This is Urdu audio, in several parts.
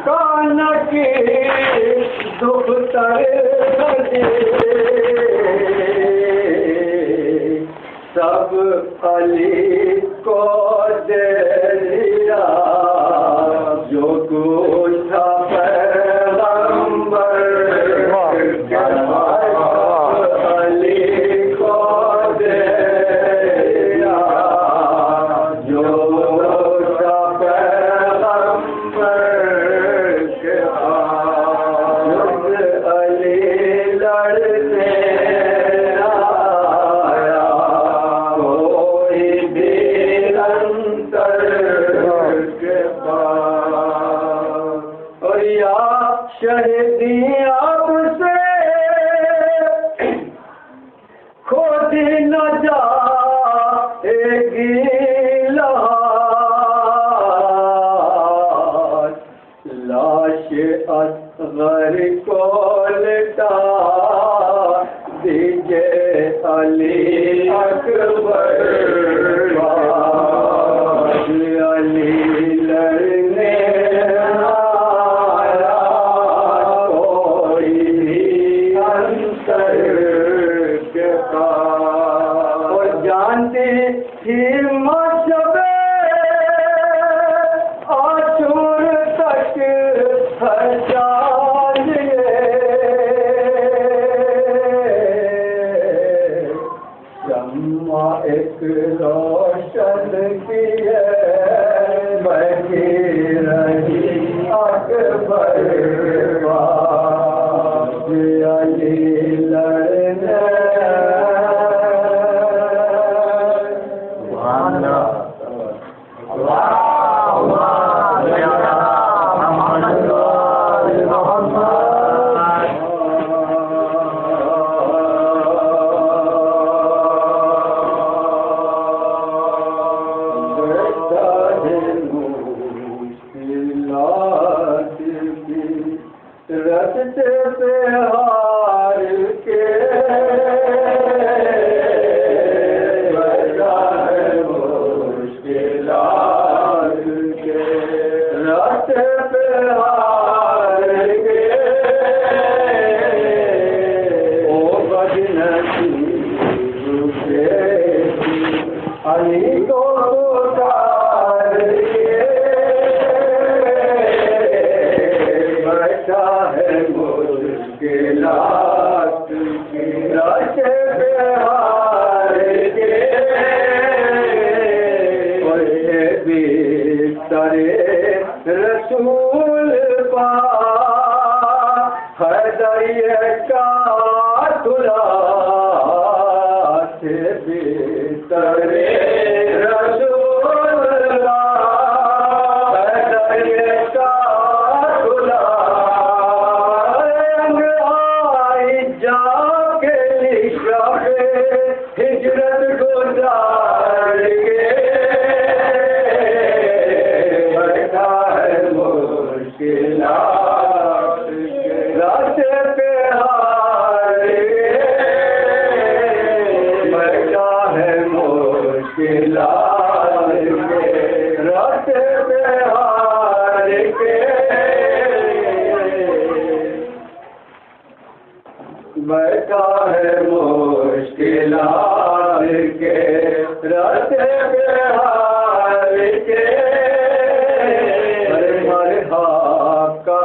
کان کی دختر بجے سب علی کو دے دیا جو کچھ تھا پیغمبر کے علی کو دے دیا جو تھا پیغمبر کے علی لڑتے شہدی آپ سے خود نہ جائے گی لاش اصغر کو لٹا دیجئے علی اکبر علی لڑنے جانتی تھی مشبے آشور تک ہر جانیے شمع ایک روشن کیے بہی رہی اکبر علی لڑنے رستے پہ ہار کے مشکلات کے رستے پہ ہار کے او بدنصیب کے علی کو پکار کے مشکلات کی راستے پہ ہار کے بستر رسول پا حیدریہ کا دھلا سے بستر رسول پا حیدریہ کا دھلا جا کے ہجرت گزار کے بیٹھا ہے مشکلات کے راستے پہ ہار کے بیٹھا ہے مشکلات کے راستے پہ ہار کے بیٹھا ہے مشکلات کے راستے پہ ہار کے ہر حق کا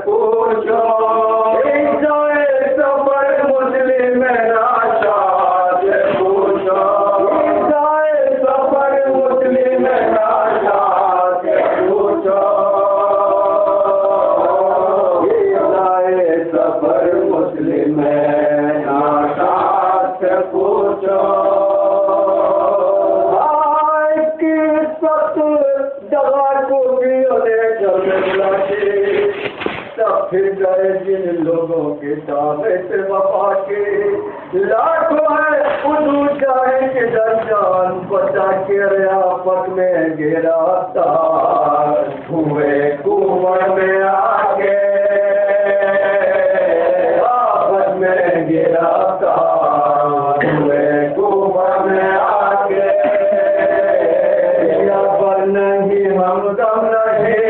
پوچھو سفر مسلم پھر گئے جن لوگوں کے دعوت وفا کے لاکھوں ہے انہوں چاہے کہ در جان بچا کے ریاپت میں گرفتار ہوئے کنویں میں آگے آفت میں گرفتار ہوئے کنویں میں آگے یا پر نہیں ہمدم نہیں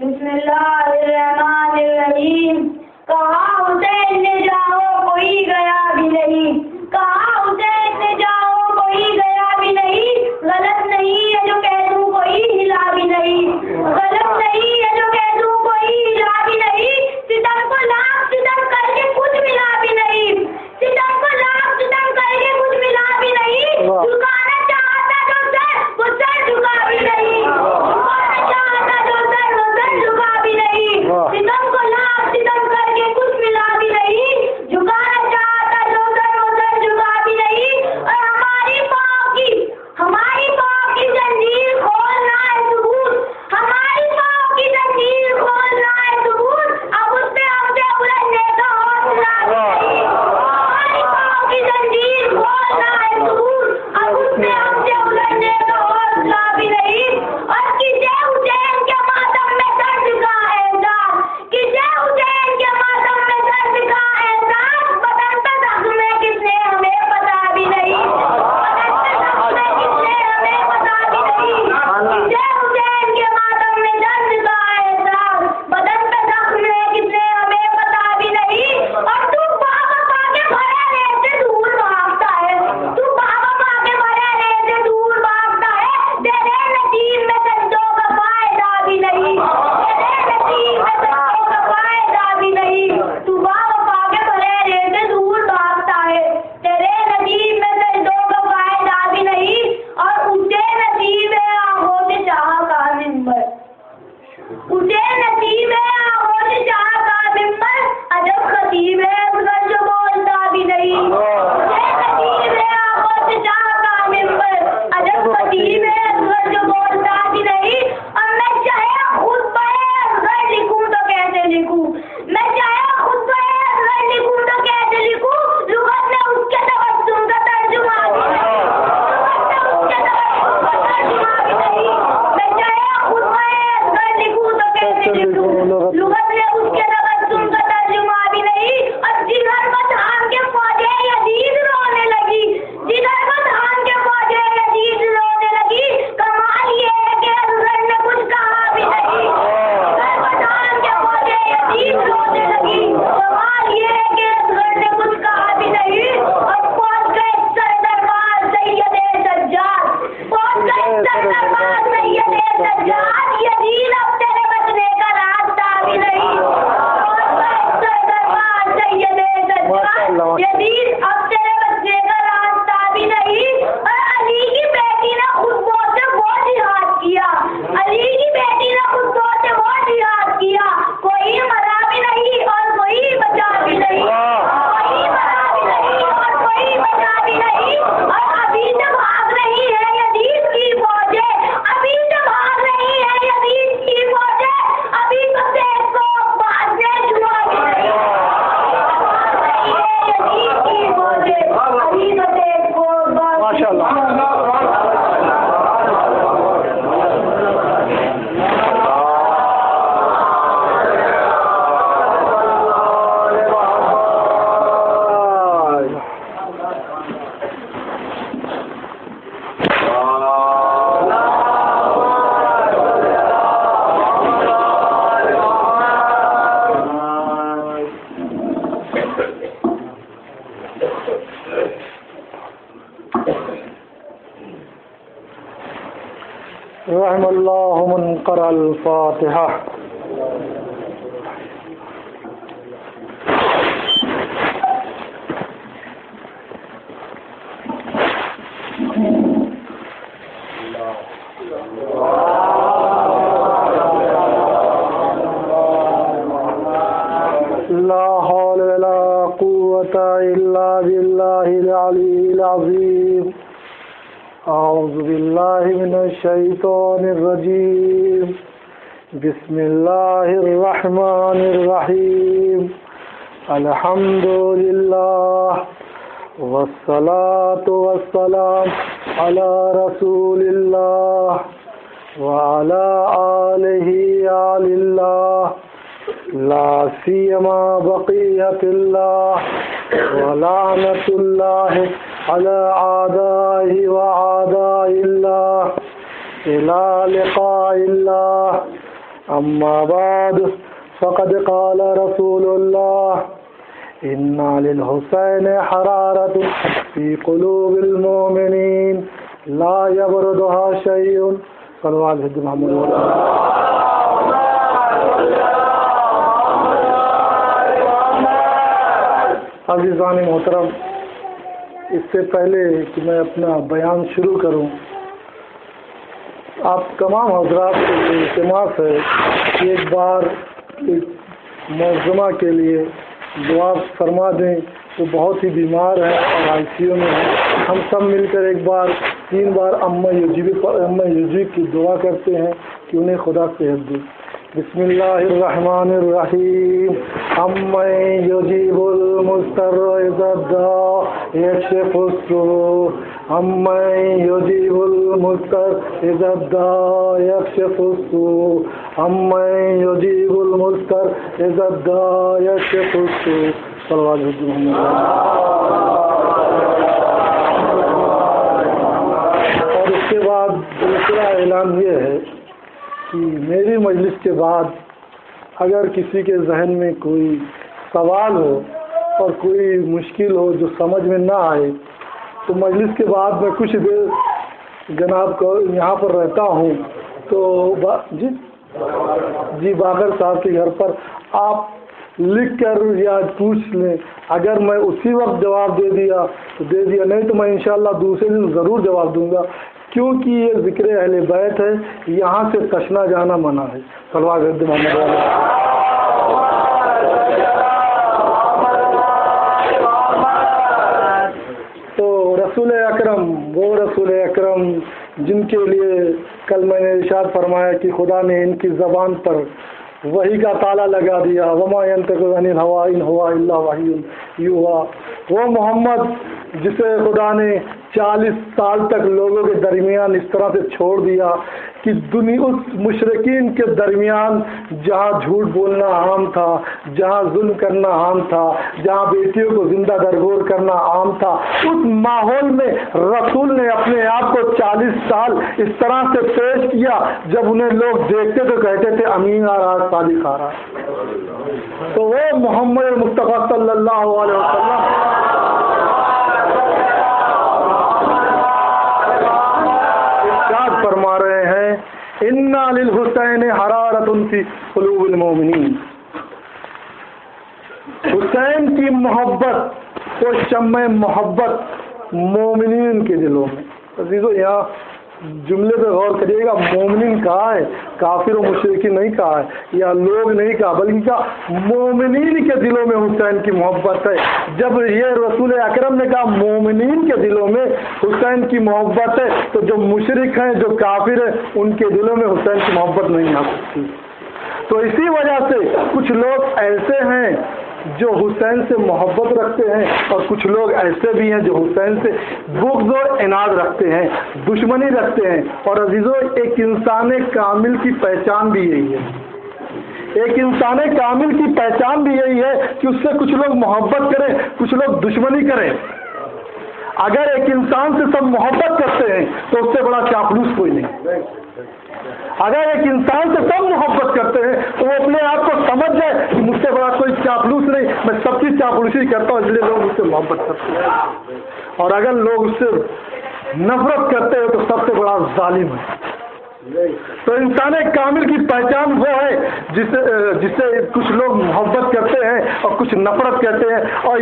بسم اللہ الرحمن الرحیم. کہا حسین نے جاؤ کوئی گیا بھی نہیں, کہا حسین نے جاؤ کوئی گیا بھی نہیں, غلط نہیں ہے جو کہہ دوں کوئی ہلا بھی نہیں, غلط نہیں ہے جو کہہ دوں کوئی ہلا بھی نہیں, ستم کو لاکھ ستم کر کے کچھ ملا بھی نہیں, ستم کو لاکھ ستم کر کے کچھ ملا بھی نہیں, جھکانا چاہتا جو سر وہ سر جھکا بھی نہیں, جھکانا چاہتا جو سر وہ سر جھکا بھی نہیں, ستم کو لاکھ ستم کر کے کچھ ملا بھی نہیں, جھکانا چاہتا جو سر وہ سر جھکا بھی نہیں. اور ہماری پاؤں کی زنجیر کھولنا ہے ثبوت, ہماری پاؤں کی زنجیر کھولنا ہے ثبوت, اب اس پہ ہم سے الجھنے کا حوصلہ بھی نہیں, ہماری پاؤں کی زنجیر کھولنا ہے ثبوت, اب اس پہ ہم سے الجھنے کا حوصلہ بھی نہیں. اور کسے حسین کے ماتم میں درد کا احساس, کسے حسین کے ماتم میں درد کا احساس, بدن پہ زخم ہے کس نے ہمیں پتا بھی نہیں, بدن پہ زخم ہے کس نے ہمیں پتا بھی نہیں, کسے حسین کے ماتم میں درد کا احساس, بدن پہ زخم ہے کس نے ہمیں پتا بھی نہیں. اور تو بابا کے بھرے رے سے دور بھاگتا ہے, تو بابا کے بھرے رے سے دور بھاگتا ہے, تیرے نصیب میں سجدوں کا فائدہ بھی نہیں, تیرے نصیب میں سجدوں کا فائدہ بھی نہیں, تو بابا کے بھرے رے سے دور بھاگتا ہے, تیرے نصیب میں سجدوں کا فائدہ بھی نہیں. اور اسے نصیب ہے آنکھوں سے چاہ کا ممبر, اسے نصیب ہے آنکھوں سے چاہ کا ممبر, عجب خطیب ہے مگر جو بولتا بھی نہیں, اسے نصیب ہے آنکھوں سے چاہ کا ممبر, عجب خطیب ہے مگر جو بولتا بھی نہیں. اور میں چاہے خود پڑھے اصغر لکھوں تو کیسے لکھوں, میں چاہے خود پڑھے اصغر لکھوں تو کیسے لکھوں, لغت میں اس کے تبسم کا ترجمہ بھی نہیں, لغت میں اس کے تبسم کا ترجمہ بھی نہیں, میں چاہے خود پڑھے اصغر لکھوں تو کیسے لکھوں, لغت میں اس کے تبسم کا ترجمہ بھی نہیں. اور جدھر کو دھان کے فوجیں یزید رونے لگی, جدھر کو دھان کے فوجیں یزید رونے لگی, کمال یہ ہے کہ اصغر نے کچھ کہا بھی نہیں, جدھر کو دھان کے فوجیں یزید رونے لگی, کمال یہ ہے کہ اصغر نے کچھ کہا بھی نہیں. اور پہنچ گئے سر دربار سید سجاد, پہنچ گئے سر دربار سید سجاد, یزید اب تیرے بچنے کا راستہ بھی نہیں, پہنچ گئے سر دربار سید سجاد, یزید اب تیرے بچنے کا راستہ بھی نہیں. اور علی کی بیٹی نے خطبوں سے وہ جہاد کیا, علی کی بیٹی نے خطبوں سے وہ جہاد کیا, کوئی مرا بھی نہیں اور کوئی بچا بھی نہیں, کوئی مرا بھی نہیں اور کوئی بچا بھی نہیں. اور ابھی سے بھاگ رہی ہے یزید کی فوجیں, ابھی سے بھاگ رہی ہے یزید کی فوجیں, ابھی تو دیش کو بعد میں چھوا بھی نہیں, بھاگ رہی ہے یزید کی فوجیں, ابھی تو دیش کو ماشاء اللہ. رحم اللہ من قرأ الفاتحہ. لا حول ولا قوة إلا بالله العلي العظيم. أعوذ بالله من الشيطان الرجيم. بسم الله الرحمن الرحيم. الحمد لله والصلاة والسلام على رسول الله وعلى آله آل الله لا سيما بقية الله ولعنة الله على أعدائه وأعداء الله إلى لقاء الله. أما بعد فقد قال رسول الله إن للحسين حرارة في قلوب المؤمنين لا يبردها شيء صلى الله عليه وسلم. عزیزان محترم، اس سے پہلے کہ میں اپنا بیان شروع کروں، آپ تمام حضرات سے التماس ہے کہ ایک بار معظمہ کے لیے دعا فرما دیں. وہ بہت ہی بیمار ہے اور آئی سی یو میں ہے. ہم سب مل کر ایک بار 3 بار اما یجیب کی دعا کرتے ہیں کہ انہیں خدا صحت دے. بسم اللہ الرحمن الرحیم. امن یجیب المضطر اذا دعا یکشف السوء. امن یجیب المضطر اذا دعا یکشف السوء. امن یجیب المضطر اذا دعا یکشف السوء. صلی اللہ علیہ وسلم. اور اس کے بعد دوسرا اعلان یہ ہے کہ میری مجلس کے بعد اگر کسی کے ذہن میں کوئی سوال ہو اور کوئی مشکل ہو جو سمجھ میں نہ آئے تو مجلس کے بعد میں کچھ دیر جناب کو یہاں پر رہتا ہوں تو جی باقر صاحب کے گھر پر آپ لکھ کر یا پوچھ لیں. اگر میں اسی وقت جواب دے دیا تو دے دیا، نہیں تو میں انشاءاللہ دوسرے دن ضرور جواب دوں گا، کیونکہ یہ ذکر اہل بیت ہے، یہاں سے تشنا جانا منع ہے. صلوات محمد. تو رسول اکرم، وہ رسول اکرم جن کے لیے کل میں نے ارشاد فرمایا کہ خدا نے ان کی زبان پر وحی کا تالا لگا دیا. وما ينطق عن الهوى ان هو الا وحی یوحی. وہ محمد جسے خدا نے 40 سال تک لوگوں کے درمیان اس طرح سے چھوڑ دیا کہ دنیا اس مشرکین کے درمیان جہاں جھوٹ بولنا عام تھا، جہاں ظلم کرنا عام تھا، جہاں بیٹیوں کو زندہ درگور کرنا عام تھا، اس ماحول میں رسول نے اپنے آپ کو 40 سال اس طرح سے پیش کیا جب انہیں لوگ دیکھتے تو کہتے تھے امین آ رہا، صادق آ رہا. تو وہ محمد مصطفیٰ صلی اللہ علیہ وسلم فرما رہے ہیں انا للحسین حرارت فی قلوب المؤمنین. حسین کی محبت وہ شمع محبت مومنین کے دلوں میں. عزیزو یہاں جملے پہ غور کریے گا، مومنین کہا ہے، کافر و مشرکین نہیں کہا ہے یا لوگ نہیں کہا، بلکہ کہا مومنین کے دلوں میں حسین کی محبت ہے. جب یہ رسول اکرم نے کہا مومنین کے دلوں میں حسین کی محبت ہے تو جو مشرک ہیں، جو کافر ہیں، ان کے دلوں میں حسین کی محبت نہیں آ سکتی. تو اسی وجہ سے کچھ لوگ ایسے ہیں جو حسین سے محبت رکھتے ہیں اور کچھ لوگ ایسے بھی ہیں جو حسین سے بغض و عناد رکھتے ہیں، دشمنی رکھتے ہیں. اور عزیزو ایک انسان کامل کی پہچان بھی یہی ہے، ایک انسان کامل کی پہچان بھی یہی ہے کہ اس سے کچھ لوگ محبت کریں، کچھ لوگ دشمنی کریں. اگر ایک انسان سے سب محبت کرتے ہیں تو اس سے بڑا چاپلوس کوئی نہیں. اگر ایک انسان سے سب محبت کرتے ہیں تو وہ اپنے آپ کو سمجھ جائے کہ مجھ سے بڑا کوئی چاپلوس نہیں، میں سب کی چاپلوسی کرتا ہوں، اس لیے لوگ مجھ سے محبت کرتے ہیں. اور اگر لوگ اس سے نفرت کرتے ہیں تو سب سے بڑا ظالم ہے. تو انسان کامل کی پہچان وہ ہے جسے کچھ لوگ محبت کرتے ہیں اور کچھ نفرت کرتے ہیں. اور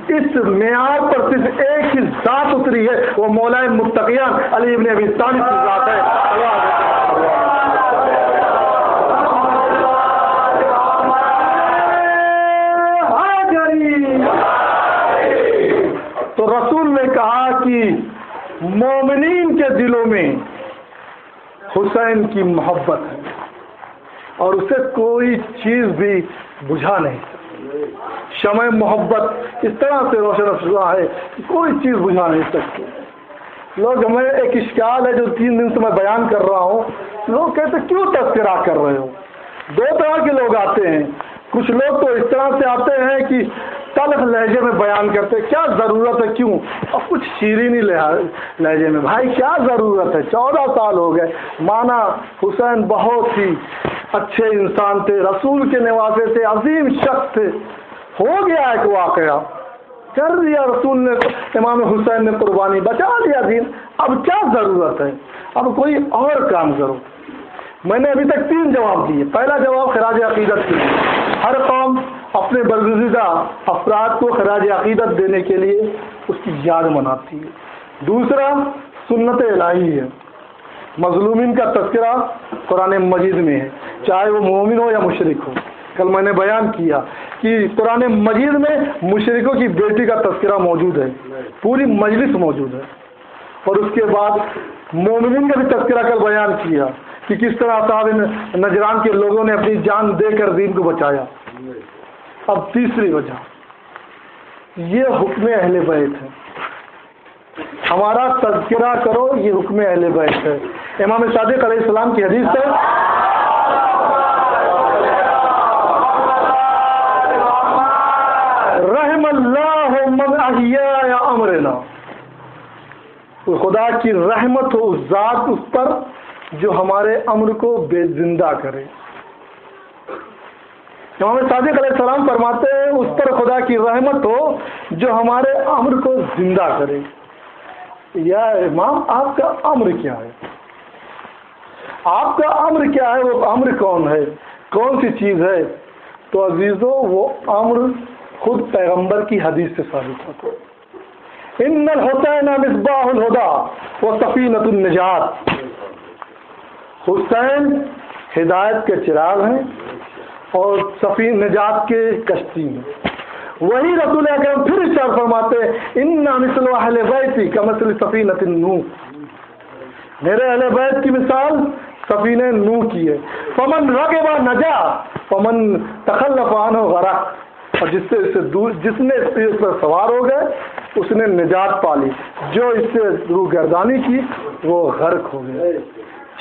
اس معیار پر صرف ایک ہی ذات اتری ہے، وہ مولا متقیان علی ابن ابی طالب کی ذات ہے. تو رسول نے کہا کہ مومنین کے دلوں میں حسین کی محبت ہے اور اسے کوئی چیز بھی بجھا نہیں. شمع محبت اس طرح سے روشن افزا ہے کہ کوئی چیز بجھا نہیں سکتی. لوگ ہمیں ایک اشکال ہے جو 3 دن سے میں بیان کر رہا ہوں، لوگ کہتے کیوں تذکرہ کر رہے ہو؟ 2 طرح کے لوگ آتے ہیں. کچھ لوگ تو اس طرح سے آتے ہیں کہ تلخ لہجے میں بیان کرتے. کیا ضرورت ہے؟ کیوں؟ اب کچھ شیرینی لہجے میں. بھائی کیا ضرورت ہے؟ 14 سال ہو گئے. مانا حسین بہت ہی اچھے انسان تھے، رسول کے نواسے تھے، عظیم شخص تھے. ہو گیا ایک واقعہ، کر دیا رسول نے، امام حسین نے قربانی، بچا لیا دین. اب کیا ضرورت ہے؟ اب کوئی اور کام کرو. میں نے ابھی تک 3 جواب دیے. پہلا جواب خراج عقیدت کے لیے، ہر قوم اپنے برگزیدہ افراد کو خراج عقیدت دینے کے لیے اس کی یاد مناتی ہے. دوسرا سنت الہی ہے، مظلومین کا تذکرہ قرآن مجید میں ہے، چاہے وہ مومن ہو یا مشرک ہو. کل میں نے بیان کیا کہ قرآن مجید میں مشرکوں کی بیٹی کا تذکرہ موجود ہے، پوری مجلس موجود ہے. اور اس کے بعد مومنین کا بھی تذکرہ کل بیان کیا کہ کس طرح اصحاب نجران کے لوگوں نے اپنی جان دے کر دین کو بچایا. اب تیسری وجہ، یہ حکم اہل بیت ہے. ہمارا تذکرہ کرو، یہ حکم اہل بیت ہے. امام صادق علیہ السلام کی حدیث ہے، رحم اللہ من احیا امرنا. خدا کی رحمت ہو اس ذات اس پر جو ہمارے امر کو بے زندہ کرے. امام صادق علیہ السلام فرماتے ہیں اس پر خدا کی رحمت ہو جو ہمارے امر کو زندہ کرے. یا امام آپ کا امر کیا ہے؟ آپ کا امر کیا ہے؟ وہ امر کون ہے؟ کون سی چیز ہے؟ تو عزیزو وہ امر خود پیغمبر کی حدیث سے ثابت ہوتا ہے. ان الحسین مصباح الہدی و سفینۃ النجات. حسین ہدایت کے چراغ ہیں اور سفینہ نجات کے کشتی ہیں. وہی رسول اکرم پھر ارشاد فرماتے ہیں ان مثل اہل بیتی کمثل سفینۃ نوح. میرے اہل بیت کی مثال سفینہ نوح کی ہے. فمن رغب نجا ومن تخلف عنہ غرق. اور جس نے اس پر سوار ہو گئے اس نے نجات پالی، جو اس سے روگردانی کی وہ غرق ہو گئے،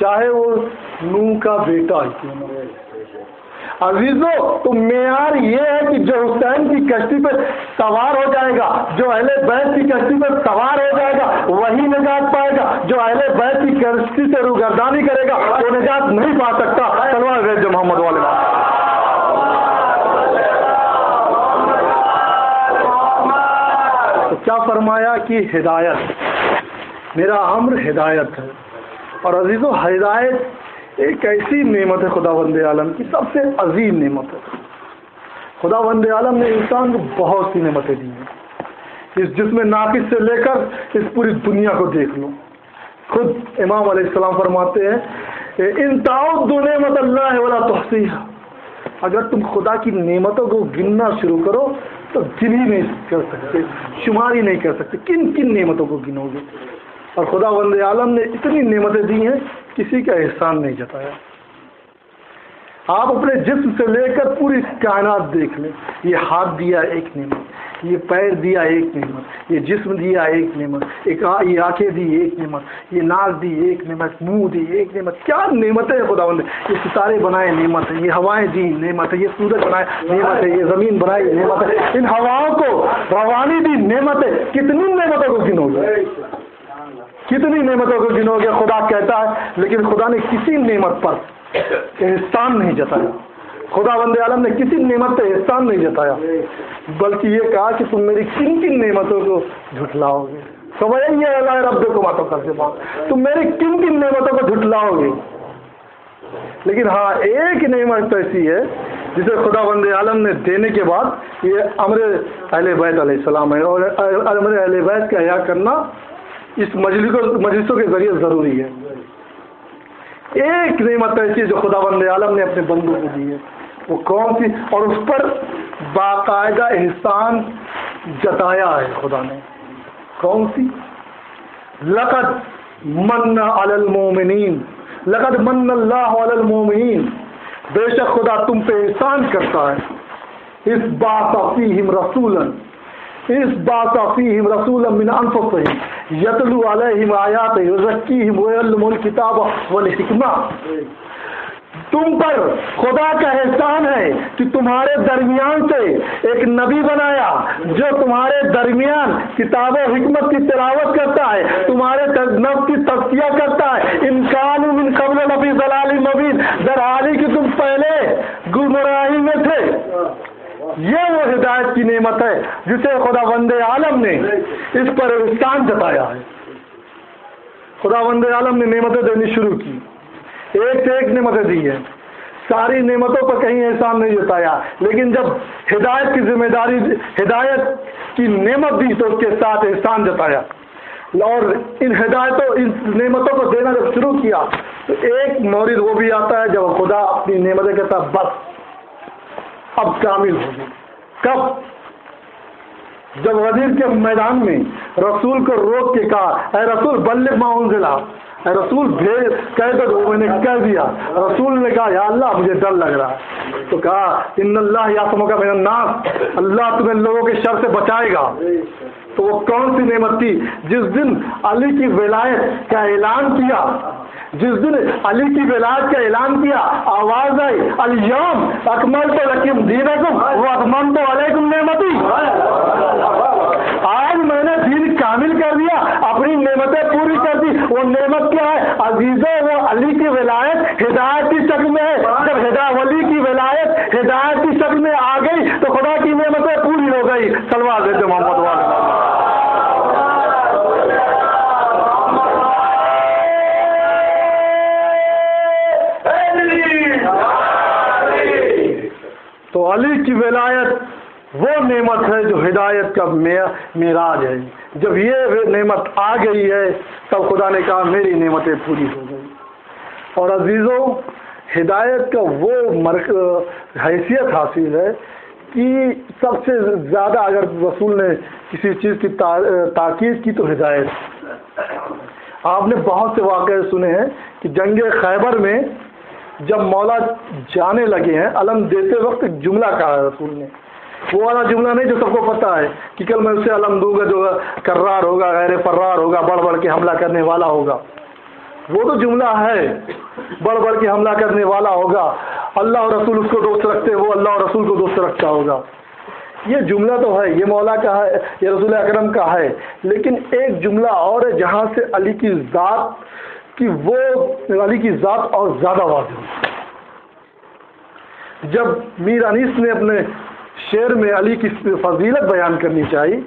چاہے وہ نوح کا بیٹا ہی کیوں نہ ہو. عزیزو تو معیار یہ ہے کہ جو حسین کی کشتی پہ سوار ہو جائے گا، جو اہل بیت کی کشتی پہ سوار ہو جائے گا وہی نجات پائے گا. جو اہل بیت کی کشتی سے روگردانی کرے گا وہ نجات نہیں پا سکتا. سلوات ہے جو محمد والے. تو کیا فرمایا کہ ہدایت، میرا امر ہدایت ہے. اور عزیزو ہدایت ایک ایسی نعمت ہے خداوند عالم کی، سب سے عظیم نعمت ہے. خداوند عالم نے انسان کو بہت سی نعمتیں دی ہیں. اس جسم ناقص سے لے کر اس پوری دنیا کو دیکھ لو. خود امام علیہ السلام فرماتے ہیں ان تعدوا نعمت اللہ ولا تحصیھا. اگر تم خدا کی نعمتوں کو گننا شروع کرو تو گن ہی نہیں کر سکتے، شمار ہی نہیں کر سکتے. کن کن نعمتوں کو گنو گے؟ اور خداوند عالم نے اتنی نعمتیں دی ہیں، کسی کا احسان نہیں جتایا. آپ اپنے جسم سے لے کر پوری کائنات دیکھ لیں. یہ ہاتھ دیا ایک نعمت، یہ پیر دیا ایک نعمت، یہ جسم دیا ایک نعمت، یہ آنکھیں دی ایک نعمت، یہ ناک دی ایک نعمت، منہ دی ایک نعمت. کیا نعمتیں ہیں خداوند نے. یہ ستارے بنائے نعمت ہے، یہ ہوائیں دی نعمت ہے، یہ سورج بنائے نعمت ہے، یہ زمین بنائی نعمت ہے. ان ہواؤں کو روانی دی نعمت ہے. کتنی نعمتوں کو گنو گے؟ کتنی نعمتوں کو گنو گے؟ خدا کہتا ہے لیکن خدا نے کسی نعمت پر احسان نہیں جتایا. خداوند عالم نے کسی نعمت پہ احسان نہیں جتایا، بلکہ یہ کہا کہ تم میری کن کن نعمتوں کو جھٹلاؤ گے. سمجھیں گے اللہ ربکم اتو کر سے بات، تم میری کن کن نعمتوں کو جھٹلاؤ گے. لیکن ہاں ایک نعمت ایسی ہے جسے خداوند عالم نے دینے کے بعد یہ امر اہل بیت علیہ السلام ہے. اور امر اہل بیت کا احیا کرنا اس مجلسوں کے ذریعے ضروری ہے. ایک نعمت ایسی ہے جو خداوند عالم نے اپنے بندوں کو دی ہے. وہ کون سی؟ اور اس پر باقاعدہ احسان جتایا ہے خدا نے. کون سی؟ لقد من علی المومنین، لقد من اللہ علی المومنین. بے شک خدا تم پہ احسان کرتا ہے. اس بعث فیہم رسولا، اس بعث فیہم رسولا من انفسہم یتلو علیہم آیاتہ یزکیہم ویعلمہم الکتاب والحکمہ. تم پر خدا کا احسان ہے کہ تمہارے درمیان سے ایک نبی بنایا جو تمہارے درمیان کتاب و حکمت کی تلاوت کرتا ہے، تمہارے نفس کی تزکیہ کرتا ہے۔ انکان من قبل لفی ضلال مبین، در حالی کہ تم پہلے گمراہی میں تھے۔ یہ وہ ہدایت کی نعمت ہے جسے خدا بند عالم نے اس پر احسان جتایا ہے۔ خدا بند عالم نے نعمتیں دینی شروع کی، ایک سے ایک نعمتیں دی ہیں، ساری نعمتوں پر کہیں احسان نہیں جتایا، لیکن جب ہدایت کی ذمہ داری، ہدایت کی نعمت دی تو اس کے ساتھ احسان جتایا، اور ان ہدایتوں، ان نعمتوں کو دینا جب شروع کیا تو ایک مورد وہ بھی آتا ہے جب خدا اپنی نعمتیں کہتا ہے بس اب کامل ہوگی۔ کب؟ جب غدیر کے میدان میں رسول کو روک کے کہا اے رسول بلغ ما انزل، اے رسول بھیج، کہہ دو، میں نے کہہ دیا۔ رسول نے کہا یا اللہ مجھے ڈر لگ رہا ہے، تو کہا ان اللہ یعصمک من الناس، اللہ تمہیں لوگوں کے شر سے بچائے گا۔ تو وہ کون سی نعمت تھی؟ جس دن علی کی ولایت کا اعلان کیا، جس دن علی کی ولایت کا اعلان کیا، آواز آئی الیوم اکملت لکم دینکم واتممت علیکم نعمتی، آج میں نے دین کامل کر دیا، اپنی نعمتیں پوری کر دی۔ وہ نعمت کیا ہے عزیزوں؟ وہ علی کی ولایت ہدایت کی شکل میں ہے۔ جب ولی کی ولایت ہدایت کی شکل میں آ گئی تو خدا کی نعمتیں پوری ہو گئی۔ صلوات دیتے محمد والے۔ تو علی کی ولایت وہ نعمت ہے جو ہدایت کا معراج ہے۔ جب یہ نعمت آ گئی ہے تب خدا نے کہا میری نعمتیں پوری ہو گئی۔ اور عزیزوں ہدایت کا وہ حیثیت حاصل ہے کہ سب سے زیادہ اگر رسول نے کسی چیز کی تاکید کی تو ہدایت۔ آپ نے بہت سے واقعے سنے ہیں کہ جنگ خیبر میں جب مولا جانے لگے ہیں، علم دیتے وقت ایک جملہ کہا ہے رسول نے، وہ والا جملہ نہیں جو سب کو پتہ ہے کہ کل میں اسے علم دوں گا جو کرار ہوگا، غیر فرار ہوگا، بڑھ بڑھ کے حملہ کرنے والا ہوگا۔ وہ تو جملہ ہے، بڑھ بڑھ کے حملہ کرنے والا ہوگا، اللہ اور رسول اس کو دوست رکھتے، وہ اللہ اور رسول کو دوست رکھتا ہوگا۔ یہ جملہ تو ہے، یہ مولا کا ہے، یہ رسول اکرم کا ہے، لیکن ایک جملہ اور ہے جہاں سے علی کی ذات کہ وہ علی کی ذات اور زیادہ واضح ہوئی۔ جب میر انیس نے اپنے شعر میں علی کی فضیلت بیان کرنی چاہیے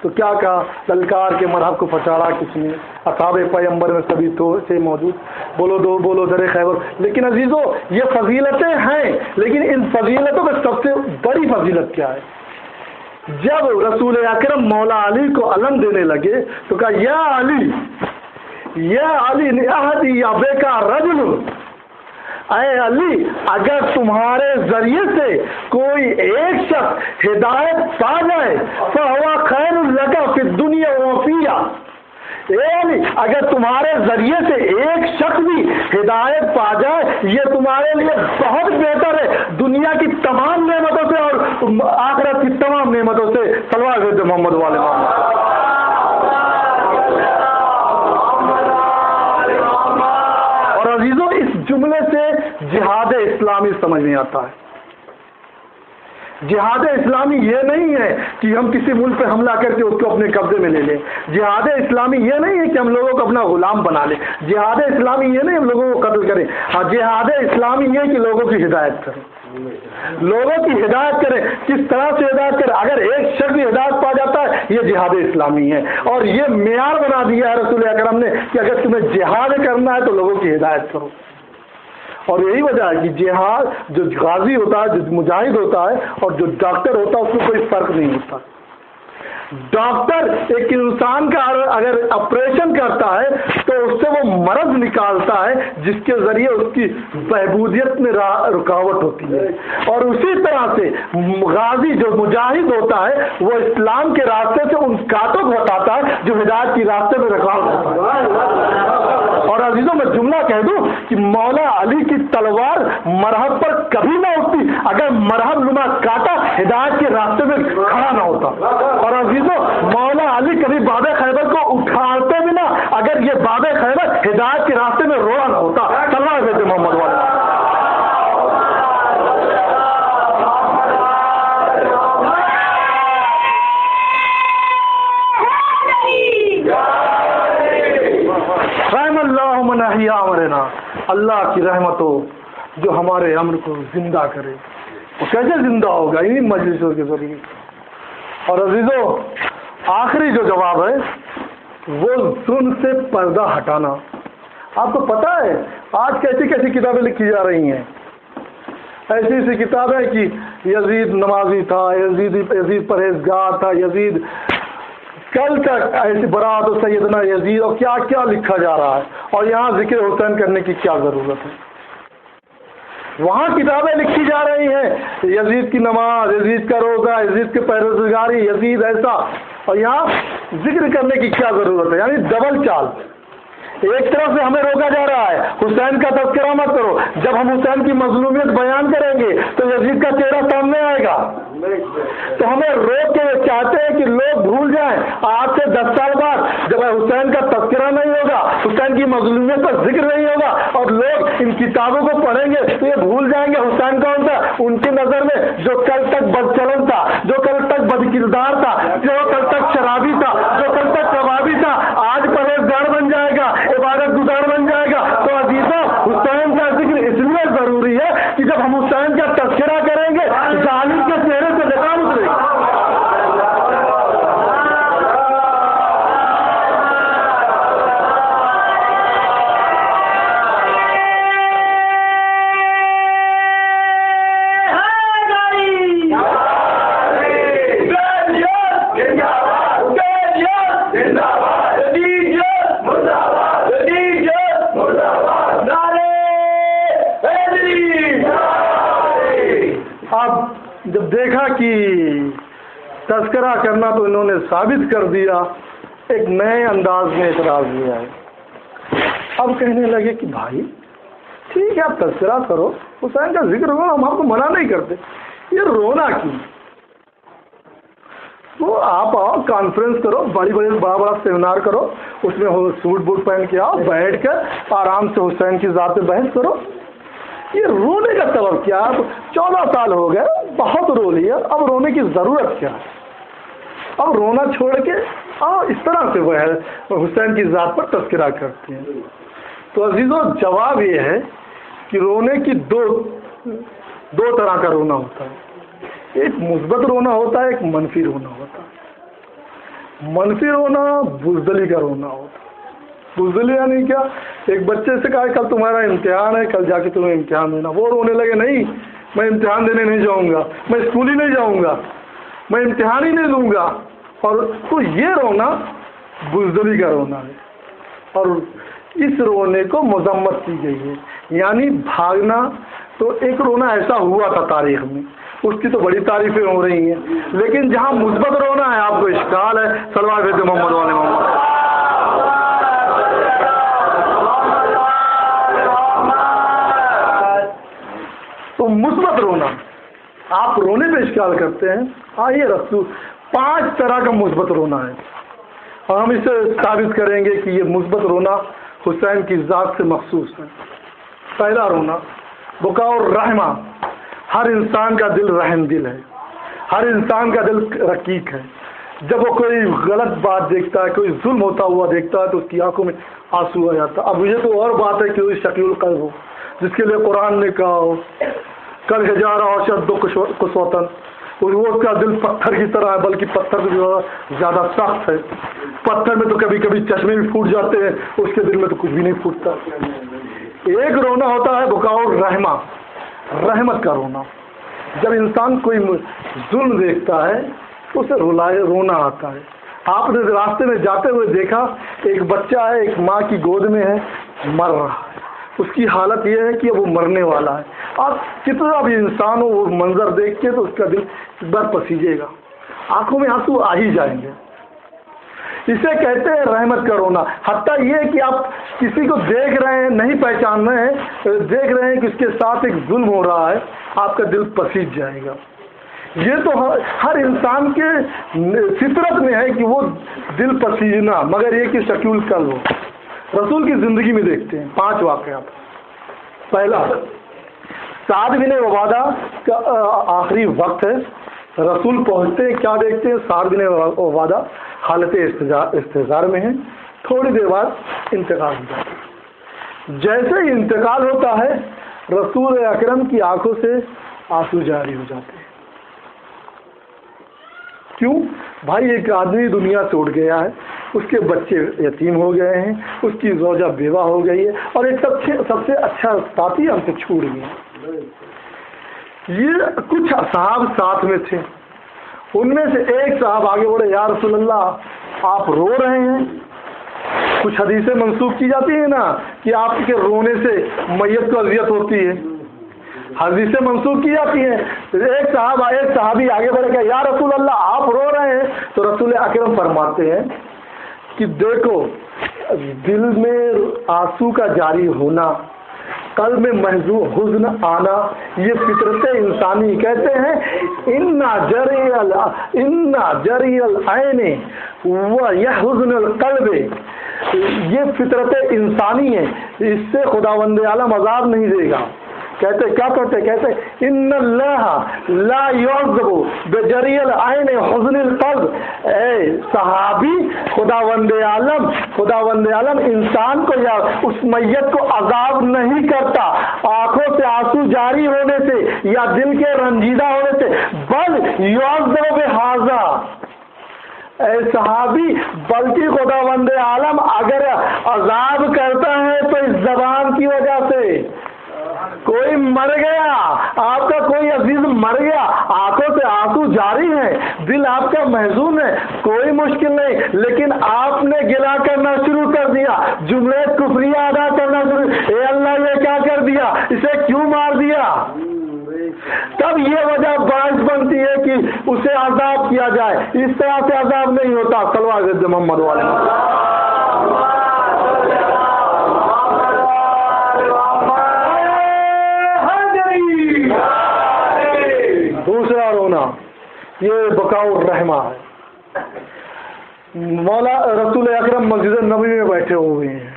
تو کیا کہا؟ للکار کے مرحب کو پھٹاڑا کس نے، اصحاب پیغمبر میں سبھی تو سے موجود، بولو در خیبر۔ لیکن عزیزو یہ فضیلتیں ہیں، لیکن ان فضیلتوں میں سب سے بڑی فضیلت کیا ہے؟ جب رسول اکرم مولا علی کو علم دینے لگے تو کہا یا علی احدی یا بیکار رجل، اے علی اگر تمہارے ذریعے سے کوئی ایک شخص ہدایت پا جائے فہو خیر لک فی الدنیا وفیہ، اے علی اگر تمہارے ذریعے سے ایک شخص بھی ہدایت پا جائے یہ تمہارے لیے بہت بہتر ہے دنیا کی تمام نعمتوں سے اور آخرت کی تمام نعمتوں سے۔ صلوات محمد والے عزیزوں اس جملے سے جہاد اسلامی سمجھ میں آتا ہے۔ جہاد اسلامی یہ نہیں ہے کہ ہم کسی ملک پہ حملہ کر کے اس کو اپنے قبضے میں لے لیں، جہاد اسلامی یہ نہیں ہے کہ ہم لوگوں کو اپنا غلام بنا لیں، جہاد اسلامی یہ نہیں ہم لوگوں کو قتل کریں، ہاں جہاد اسلامی یہ کہ لوگوں کی ہدایت کریں، لوگوں کی ہدایت کریں۔ کس طرح سے ہدایت کریں؟ اگر ایک شخص بھی ہدایت پا جاتا ہے یہ جہاد اسلامی ہے، اور یہ معیار بنا دیا ہے رسول اکرم نے کہ اگر تمہیں جہاد کرنا ہے تو لوگوں کی ہدایت کرو۔ اور یہی وجہ ہے کہ جہاد جو غازی ہوتا ہے، جو مجاہد ہوتا ہے اور جو ڈاکٹر ہوتا ہے اس میں کوئی فرق نہیں ہوتا۔ ڈاکٹر ایک انسان کا اگر آپریشن کرتا ہے تو اس سے وہ مرض نکالتا ہے جس کے ذریعے اس کی بہبودیت میں رکاوٹ ہوتی ہے، اور اسی طرح سے غازی جو مجاہد ہوتا ہے وہ اسلام کے راستے سے ان کانٹوں کو ہٹاتا ہے جو ہدایت کی راستے میں رکاوٹ ہوتا ہے۔ اور عزیزوں میں جملہ کہہ دوں کہ مولا علی کی تلوار مرہب پر کبھی نہ اٹھتی اگر مرہب نما کانٹا ہدایت کے راستے میں کھڑا نہ ہوتا، اور عزیزوں مولا علی کبھی باب خیبر کو اٹھاتے بھی نہ اگر یہ باب خیبر ہدایت کے راستے میں روڑا نہ ہوتا۔ صلی اللہ علیہ وسلم محمد والے اللہ کی رحمت ہو جو ہمارے امر کو زندہ کرے. وہ کیسے زندہ ہوگا؟ انہیں مجلسوں کے ذریعے. اور عزیزو آخری جو جواب ہے وہ ظلم سے پردہ ہٹانا. آپ کو پتہ ہے آج کیسی کیسی کتابیں لکھی جا رہی ہیں. ایسی ایسی کتابیں کہ یزید نمازی تھا، یزید پرہیزگار تھا، یزید کل تک ایسی برات و سیدنا یزید، اور کیا کیا لکھا جا رہا ہے. اور یہاں ذکر حسین کرنے کی کیا ضرورت ہے؟ وہاں کتابیں لکھی جا رہی ہیں یزید کی نماز، یزید کا روزہ، یزید کی پرہیزگاری، یزید ایسا، اور یہاں ذکر کرنے کی کیا ضرورت ہے؟ یعنی ڈبل چال. ایک طرف سے ہمیں روکا جا رہا ہے حسین کا تذکرہ مت کرو. جب ہم حسین کی مظلومیت بیان کریں گے تو یزید کا چہرہ سامنے آئے گا. تو ہمیں روک کے چاہتے ہیں کہ لوگ بھول جائیں. آج سے 10 سال بعد جب حسین کا تذکرہ نہیں ہوگا، حسین کی مظلومیت کا ذکر نہیں ہوگا، اور لوگ ان کتابوں کو پڑھیں گے تو یہ بھول جائیں گے حسین کون تھا. ان کی نظر میں جو کل تک بدچلن تھا، جو کل تک بدکردار تھا، جو کل تک شرابی تھا، جو کل تک کبابی تھا، آج پرہیزگار بن جائے گا، عبادت گزار بن جائے گا. تو عزیزوں حسین کا ذکر اس لیے ضروری ہے کہ جب ہم حسین کا تذکرہ کریں گے ظالم کے چہرے سے لگام اترے گی. جب دیکھا کہ تذکرہ کرنا تو انہوں نے ثابت کر دیا، ایک نئے انداز میں اعتراض لیا ہے. اب کہنے لگے کہ بھائی ٹھیک ہے آپ تذکرہ کرو، حسین کا ذکر ہو، ہم آپ کو منع نہیں کرتے، یہ رونا کیوں؟ تو آپ آؤ کانفرنس کرو، بڑا سیمینار کرو، اس میں سوٹ بوٹ پہن کے آؤ، بیٹھ کر آرام سے حسین کی ذات پہ بحث کرو. یہ رونے کا سبب کیا؟ 14 سال ہو گئے، بہت رو لیا، اب رونے کی ضرورت کیا ہے؟ اب رونا چھوڑ کے اس طرح سے وہ ہے حسین کی ذات پر تذکرہ کرتے ہیں. تو عزیزوں جواب یہ ہے کہ رونے کی دو طرح کا رونا ہوتا ہے. ایک مثبت رونا ہوتا ہے، ایک منفی رونا ہوتا ہے. منفی رونا بزدلی کا رونا ہوتا ہے. بزدلی یعنی کیا؟ ایک بچے سے کہا کل تمہارا امتحان ہے، کل جا کے تمہیں امتحان دینا، وہ رونے لگے نہیں میں امتحان دینے نہیں جاؤں گا، میں اسکول ہی نہیں جاؤں گا، میں امتحان ہی نہیں دوں گا. اور تو یہ رونا بزدلی کا رونا ہے. اور اس رونے کو مذمت کی گئی ہے، یعنی بھاگنا. تو ایک رونا ایسا ہوا تھا تاریخ میں، اس کی تو بڑی تعریفیں ہو رہی ہیں، لیکن جہاں مثبت رونا ہے آپ کو اشکال ہے. صلوات بھیجو محمد والے محمد. تو مثبت رونا، آپ رونے پہ اشکال کرتے ہیں. آئیے رسول 5 طرح کا مثبت رونا ہے، اور ہم اسے ثابت کریں گے کہ یہ مثبت رونا حسین کی ذات سے مخصوص ہے. پہلا رونا بکا الرحمہ. ہر انسان کا دل رحم دل ہے، ہر انسان کا دل رقیق ہے. جب وہ کوئی غلط بات دیکھتا ہے، کوئی ظلم ہوتا ہوا دیکھتا ہے تو اس کی آنکھوں میں آنسو آ جاتا. اب یہ تو اور بات ہے کہ وہ شقی القلب ہو، جس کے لیے قرآن نے کہا ہو کل ہجارہ اشد قسوتاً، وہ اس کا دل پتھر کی طرح ہے، بلکہ پتھر سے جو زیادہ سخت ہے. پتھر میں تو کبھی کبھی چشمے بھی پھوٹ جاتے ہیں، اس کے دل میں تو کچھ بھی نہیں پھوٹتا. ایک رونا ہوتا ہے بکاء الرحمہ، رحمت کا رونا. جب انسان کوئی ظلم دیکھتا ہے تو اسے رونا آتا ہے. آپ نے راستے میں جاتے ہوئے دیکھا ایک بچہ ہے، ایک ماں کی گود میں ہے، مر رہا ہے. اس کی حالت یہ ہے کہ وہ مرنے والا ہے. آپ کتنا بھی انسان ہو وہ منظر دیکھ کے تو اس کا دل ایک بار پسیجے گا، آنکھوں میں آنسو آ ہی جائیں گے. اسے کہتے ہیں رحمت کا رونا. حتیٰ یہ کہ آپ کسی کو دیکھ رہے ہیں، نہیں پہچان رہے ہیں، دیکھ رہے ہیں کہ اس کے ساتھ ایک ظلم ہو رہا ہے، آپ کا دل پسیج جائے گا. یہ تو ہر انسان کے فطرت میں ہے کہ وہ دل پسیجنا، مگر یہ کہ شقی القلب ہو. رسول کی زندگی میں دیکھتے ہیں 5 واقعات. پہلا سعد بن عبادہ کا آخری وقت ہے، رسول پہنچتے ہیں، کیا دیکھتے ہیں؟ سعد بن عبادہ حالت استحضار میں ہیں، تھوڑی دیر بعد انتقال ہو جاتا ہے. جیسے ہی انتقال ہوتا ہے رسول اکرم کی آنکھوں سے آنسو جاری ہو جاتے ہیں. کیوں؟ بھائی ایک آدمی دنیا سے اٹھ گیا ہے، اس کے بچے یتیم ہو گئے ہیں، اس کی زوجہ بیوہ ہو گئی ہے، اور ایک سب سے اچھا ساتھی ہم سے چھوٹ گیا. یہ کچھ صحابہ ساتھ میں تھے، ان میں سے ایک صاحب آگے بڑھے، یا رسول اللہ آپ رو رہے ہیں. کچھ حدیثیں منسوخ کی جاتی ہیں نا کہ آپ کے رونے سے میت کو اذیت ہوتی ہے، حدیثیں منسوخ کی جاتی ہیں. ایک صحابی آگے بڑھ کے یا رسول اللہ آپ رو رہے ہیں، تو رسول اکرم فرماتے ہیں کہ دیکھو دل میں آنسو کا جاری ہونا، قلب میں محزون حزن آنا، یہ فطرت انسانی. کہتے ہیں ان جری العین ویحزن القلب، یہ فطرت انسانی ہے، اس سے خداوند عالم عذاب نہیں دے گا. کہتے ان اللہ لا یعذب بجری العین حزن القلب. اے صحابی، خداوند عالم انسان کو یا اس میت کو عذاب نہیں کرتا آنکھوں سے آنسو جاری ہونے سے یا دل کے رنجیدہ ہونے سے، بل یعذب بہذا. اے صحابی، بلکہ خداوند عالم اگر عذاب کرتا ہے تو اس زبان کی وجہ سے. کوئی مر گیا، آپ کا کوئی عزیز مر گیا، آنکھوں سے آنسو جاری ہیں، دل آپ کا محزون ہے، کوئی مشکل نہیں، لیکن آپ نے گلا کرنا شروع کر دیا، جملے کفریہ ادا کرنا شروع، اے اللہ یہ کیا کر دیا، اسے کیوں مار دیا. تب یہ وجہ باعث بنتی ہے کہ اسے عذاب کیا جائے. اس طرح سے عذاب نہیں ہوتا. صلوات محمد والے. دوسرا رونا یہ بکاؤ الرحمہ ہے. مولا رسول اکرم مسجد نبوی میں بیٹھے ہوئے ہیں،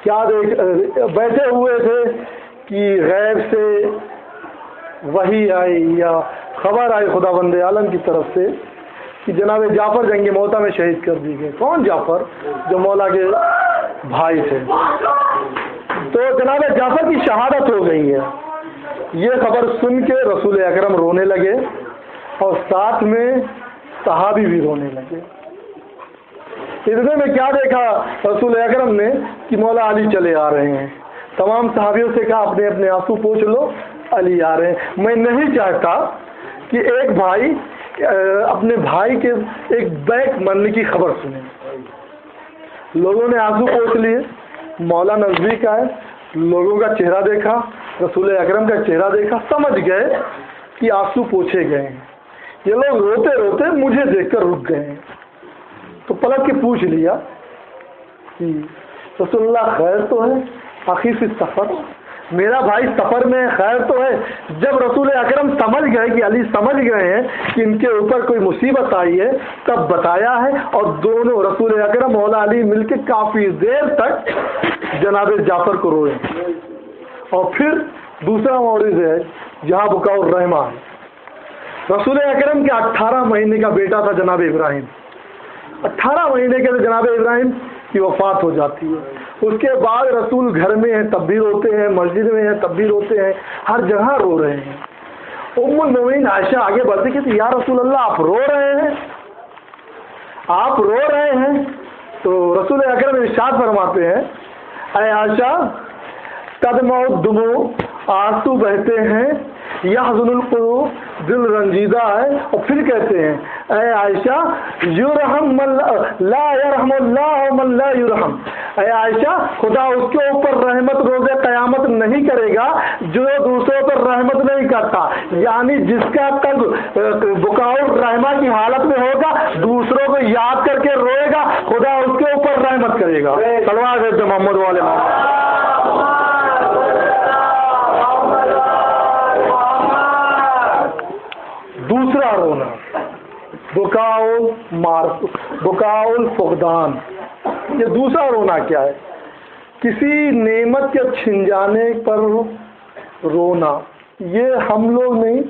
کیا بیٹھے ہوئے تھے کہ غیب سے وحی آئی یا خبر آئی خداوند عالم کی طرف سے کہ جناب جعفر جنگ موتا میں شہید کر دی گئے. کون جعفر؟ جو مولا کے بھائی تھے. تو جناب جعفر کی شہادت ہو گئی ہے. یہ خبر سن کے رسول اکرم رونے لگے اور ساتھ میں صحابی بھی رونے لگے. اتنے میں کیا دیکھا رسول اکرم نے کہ مولا علی چلے آ رہے ہیں. تمام صحابیوں سے کہا اپنے اپنے آنسو پوچھ لو، علی آ رہے ہیں. میں نہیں چاہتا کہ ایک بھائی اپنے بھائی کے ایک بیک مرنے کی خبر سنے. لوگوں نے آنسو پوچھ لیے، مولا نزدیک آئے، لوگوں کا چہرہ دیکھا، رسول اکرم کا چہرہ دیکھا، سمجھ گئے کہ آنسو پوچھے گئے ہیں. یہ لوگ روتے روتے مجھے دیکھ کر رک گئے ہیں. تو پلٹ کے پوچھ لیا کہ رسول اللہ خیر تو ہے؟ آخر سے سفر، میرا بھائی سفر میں خیر تو ہے؟ جب رسول اکرم سمجھ گئے کہ علی سمجھ گئے ہیں کہ ان کے اوپر کوئی مصیبت آئی ہے، تب بتایا ہے. اور دونوں رسول اکرم مولا علی مل کے کافی دیر تک جناب جعفر کو روئے. اور پھر دوسرا مورد ہے جہاں بکاء الرحمہ ہے. رسول اکرم کے 18 مہینے کا بیٹا تھا جناب ابراہیم. 18 مہینے کے جناب ابراہیم کی وفات ہو جاتی ہے. اس کے بعد رسول گھر میں ہیں تب بھی روتے ہیں، مسجد میں ہیں تب بھی روتے ہیں، ہر جگہ رو رہے ہیں. ام المومنین عائشہ آگے بڑھتی کہ یا رسول اللہ آپ رو رہے ہیں، آپ رو رہے ہیں. تو رسول اکرم ارشاد فرماتے ہیں اے عائشہ تدمع الدموع، آنسو بہتے ہیں، یحزن القلوب، دل رنجیدہ ہے. اور پھر کہتے ہیں اے عائشہ یرحم من لا یرحم اللہ من لا یرحم. اے عائشہ خدا اس کے اوپر رحمت روز قیامت نہیں کرے گا جو دوسروں پر رحمت نہیں کرتا. یعنی جس کا قلب بکاء الرحمہ کی حالت میں ہوگا، دوسروں کو یاد کر کے روئے گا، خدا اس کے اوپر رحمت کرے گا. صلوات محمد والے. دوسرا رونا بکاء الفقدان. یہ دوسرا رونا کیا ہے؟ کسی نعمت کے چھن جانے پر رونا. یہ ہم لوگ نہیں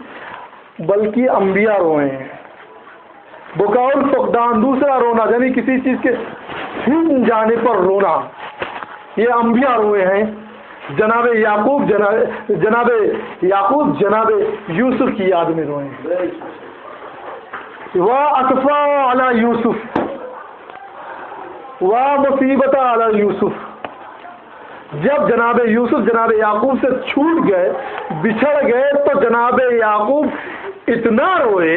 بلکہ انبیاء روئے ہیں. بکاء الفقدان دوسرا رونا، یعنی کسی چیز کے چھن جانے پر رونا. یہ انبیاء روئے ہیں، جناب یعقوب جناب یوسف کی یاد میں روئے ہیں. وَأَسْفَى عَلَى یوسف وَمُصِیبَتَ عَلَى یوسف. جب جناب یوسف جناب یعقوب سے چھوٹ گئے، بچھڑ گئے، تو جناب یعقوب اتنا روئے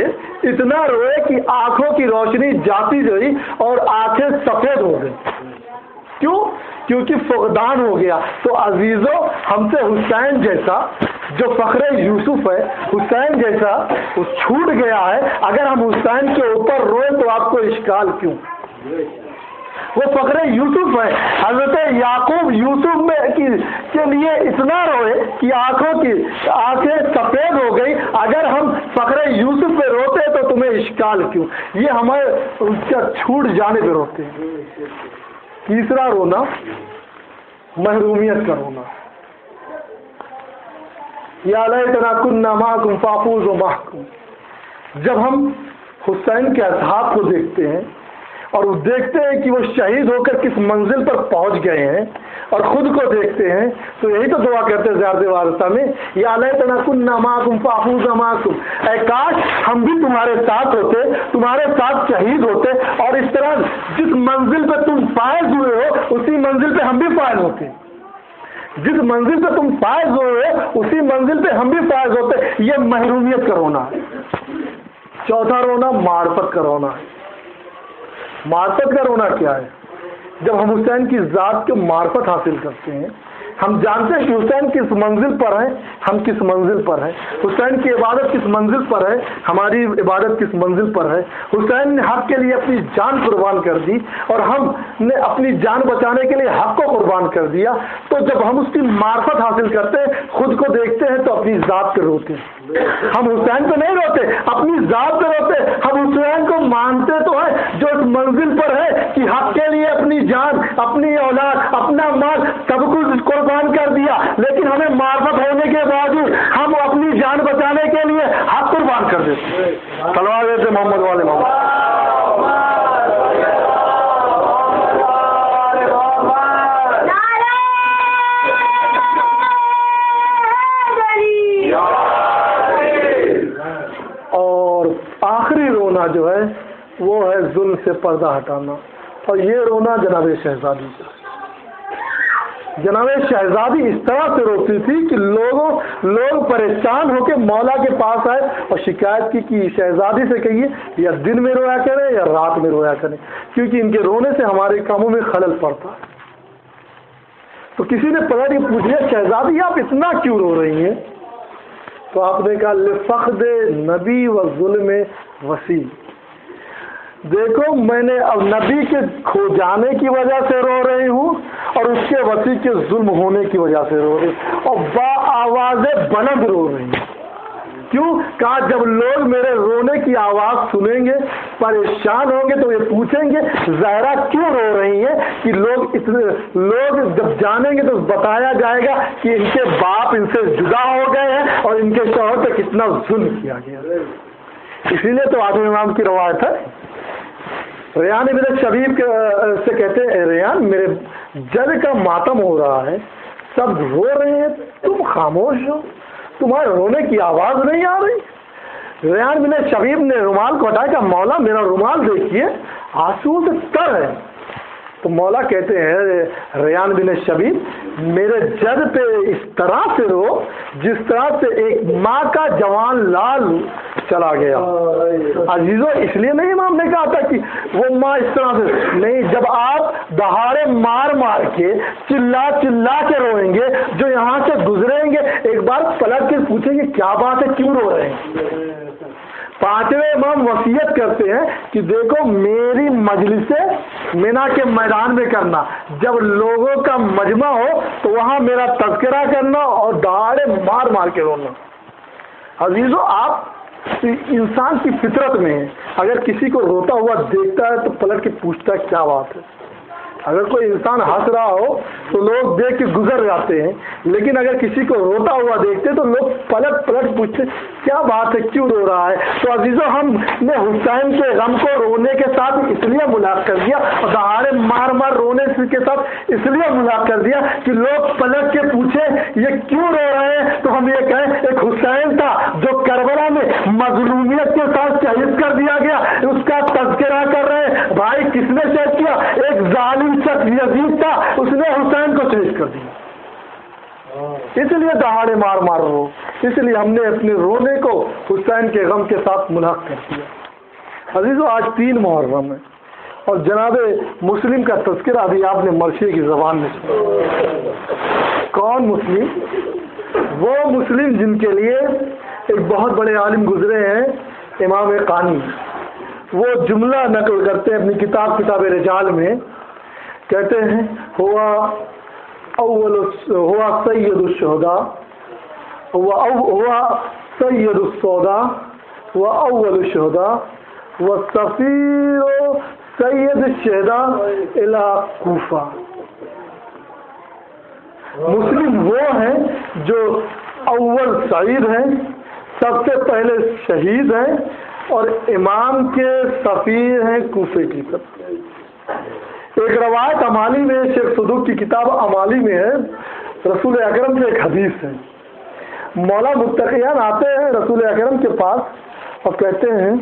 کہ آنکھوں کی روشنی جاتی رہی اور آنکھیں سفید ہو گئی. کیوں؟ کیونکہ فقدان ہو گیا. تو عزیزو، ہم سے حسین جیسا جو فخر یوسف ہے، حسین جیسا وہ چھوٹ گیا ہے. اگر ہم حسین کے اوپر روئے تو آپ کو اشکال کیوں؟ وہ فخر یوسف ہے. حضرت یعقوب یوسف میں کے لیے اتنا روئے کہ آنکھیں سفید ہو گئی. اگر ہم فخر یوسف پہ روتے تو تمہیں اشکال کیوں؟ یہ ہمارے اس کا چھوٹ جانے پہ روتے ہیں. تیسرا رونا محرومیت کا رونا. یا لیتنا کنا معکم فافوز معکم. جب ہم حسین کے اصحاب کو دیکھتے ہیں اور وہ دیکھتے ہیں کہ وہ شہید ہو کر کس منزل پر پہنچ گئے ہیں، اور خود کو دیکھتے ہیں، تو یہی تو دعا کرتے ہیں زیارت وارثہ میں، یا لیتنا کنا معکم فافوز معکم. اے کاش ہم بھی تمہارے ساتھ ہوتے، تمہارے ساتھ شہید ہوتے، اور اس طرح جس منزل پہ تم فائز ہوئے ہو اسی منزل پہ ہم بھی فائز ہوتے. جس منزل پہ تم فائز ہوئے اسی منزل پہ ہم بھی فائز ہوتے. یہ محرومیت کا رونا ہے. چوتھا رونا معرفت کا رونا ہے. معرفت کا رونا کیا ہے؟ جب ہم حسین کی ذات کے معرفت حاصل کرتے ہیں، ہم جانتے ہیں کہ حسین کس منزل پر ہے، ہم کس منزل پر ہیں. حسین کی عبادت کس منزل پر ہے، ہماری عبادت کس منزل پر ہے. حسین نے حق کے لیے اپنی جان قربان کر دی اور ہم نے اپنی جان بچانے کے لیے حق کو قربان کر دیا. تو جب ہم اس کی معرفت حاصل کرتے ہیں، خود کو دیکھتے ہیں، تو اپنی ذات پہ روتے ہیں. ہم حسین پہ نہیں روتے، اپنی ذات پہ روتے. ہم حسین کو مانتے تو ہیں جو اس منزل پر ہے کہ حق کے لیے اپنی جان، اپنی اولاد، اپنا مال سب کچھ قربان کر دیا، لیکن ہمیں معرفت ہونے کے باوجود ہم اپنی جان بچانے کے لیے حق قربان کر دیتے. تلوار دیتے محمد والے محمد. اور آخری رونا جو ہے وہ ہے ظلم سے پردہ ہٹانا. اور یہ رونا جناب شہزادی کا. جناب شہزادی اس طرح سے روتی تھی کہ لوگ پریشان ہو کے مولا کے پاس آئے اور شکایت کی کہ شہزادی سے کہیے یا دن میں رویا کریں یا رات میں رویا کریں، کیونکہ ان کے رونے سے ہمارے کاموں میں خلل پڑتا ہے. تو کسی نے پتہ نہیں پوچھ لیا، شہزادی آپ اتنا کیوں رو رہی ہیں؟ تو آپ نے کہا لفقد نبی و ظلم وسیع. دیکھو، میں نے اب نبی کے کھو جانے کی وجہ سے رو رہی ہوں اور اس کے وسیع کے ظلم ہونے کی وجہ سے رو رہی ہوں، اور با آواز بلند رو رہی ہوں. کیوں؟ کہا جب لوگ میرے رونے کی آواز سنیں گے، پریشان ہوں گے، تو یہ پوچھیں گے زہرا کیوں رو رہی ہیں. کہ لوگ جب جانیں گے تو بتایا جائے گا کہ ان کے باپ ان سے جدا ہو گئے ہیں اور ان کے شوہر پہ کتنا ظلم کیا گیا. اسی لیے تو آدم امام کی روایت ہے، ریان بن شبیب سے کہتے ہیں، اے ریان، میرے جد کا ماتم ہو رہا ہے، سب رو رہے ہیں، تم خاموش ہو، تمہارے رونے کی آواز نہیں آ رہی. ریان بن شبیب نے رومال کو ہٹایا کہ مولا میرا رومال دیکھیے آنسو سے تر ہے. تو مولا کہتے ہیں ریان بن شبیب، میرے جد پہ اس طرح سے رو جس طرح سے ایک ماں کا جوان لال چلا گیا. عزیزو، اس لیے نہیں امام نے کہا تھا کہ وہ ماں اس طرح سے نہیں. جب آپ دہاڑے مار مار کے چلا کے روئیں گے، جو یہاں سے گزریں گے ایک بار پلٹ کے پوچھیں گے کیا بات ہے، کیوں رو رہے ہیں. پانچویں امام وصیت کرتے ہیں کہ دیکھو، میری مجلس مینا کے میدان میں کرنا، جب لوگوں کا مجمع ہو تو وہاں میرا تذکرہ کرنا اور دہاڑے مار مار کے رونا. عزیزو، آپ انسان کی فطرت میں ہے، اگر کسی کو روتا ہوا دیکھتا ہے تو پلٹ کے پوچھتا ہے کیا بات ہے. اگر کوئی انسان ہنس رہا ہو تو لوگ دیکھ کے گزر جاتے ہیں، لیکن اگر کسی کو روتا ہوا دیکھتے تو لوگ پلٹ پوچھتے کیا بات ہے، کیوں رو رہا ہے؟ تو عزیزو، ہم نے حسین کے غم کو رونے کے ساتھ اس لیے ملاق کر دیا اور دہاڑے مار رونے کے ساتھ اس لیے ملاق کر دیا کہ لوگ پلٹ کے پوچھے یہ کیوں رو رہے ہیں، تو ہم یہ کہیں ایک حسین تھا جو کربلا میں مظلومیت کے ساتھ شہید کر دیا گیا، اس کا تذکرہ کر رہے ہیں۔ بھائی کس نے شہید کیا؟ ایک ظالم شخص یزید تھا، اس نے حسین کو شہید کر دیا، اس لیے دہاڑے مار رو، اس لیے ہم نے اپنے رونے کو حسین کے غم کے ساتھ ملاق کر دیا۔ عزیزو، آج 3 محرم ہے اور جناب مسلم کا تذکرہ ابھی آپ نے مرثیے کی زبان میں سنا۔ کون مسلم؟ وہ مسلم جن کے لیے ایک بہت بڑے عالم گزرے ہیں، امام قانی۔ وہ جملہ نقل کرتے ہیں اپنی کتاب رجال میں، کہتے ہیں ہوا سید الشہداء، ہوا سید السوداء و اول الشہداء و سفیر سید الشہداء الی کوفہ۔ مسلم وہ ہیں جو اول سعید ہیں، سب سے پہلے شہید ہیں اور امام کے سفیر ہیں کوفے کی طرف۔ ایک روایت امالی میں، شیخ صدوق کی کتاب امالی میں ہے، رسول اکرم سے ایک حدیث ہے۔ مولا متقیان آتے ہیں رسول اکرم کے پاس اور کہتے ہیں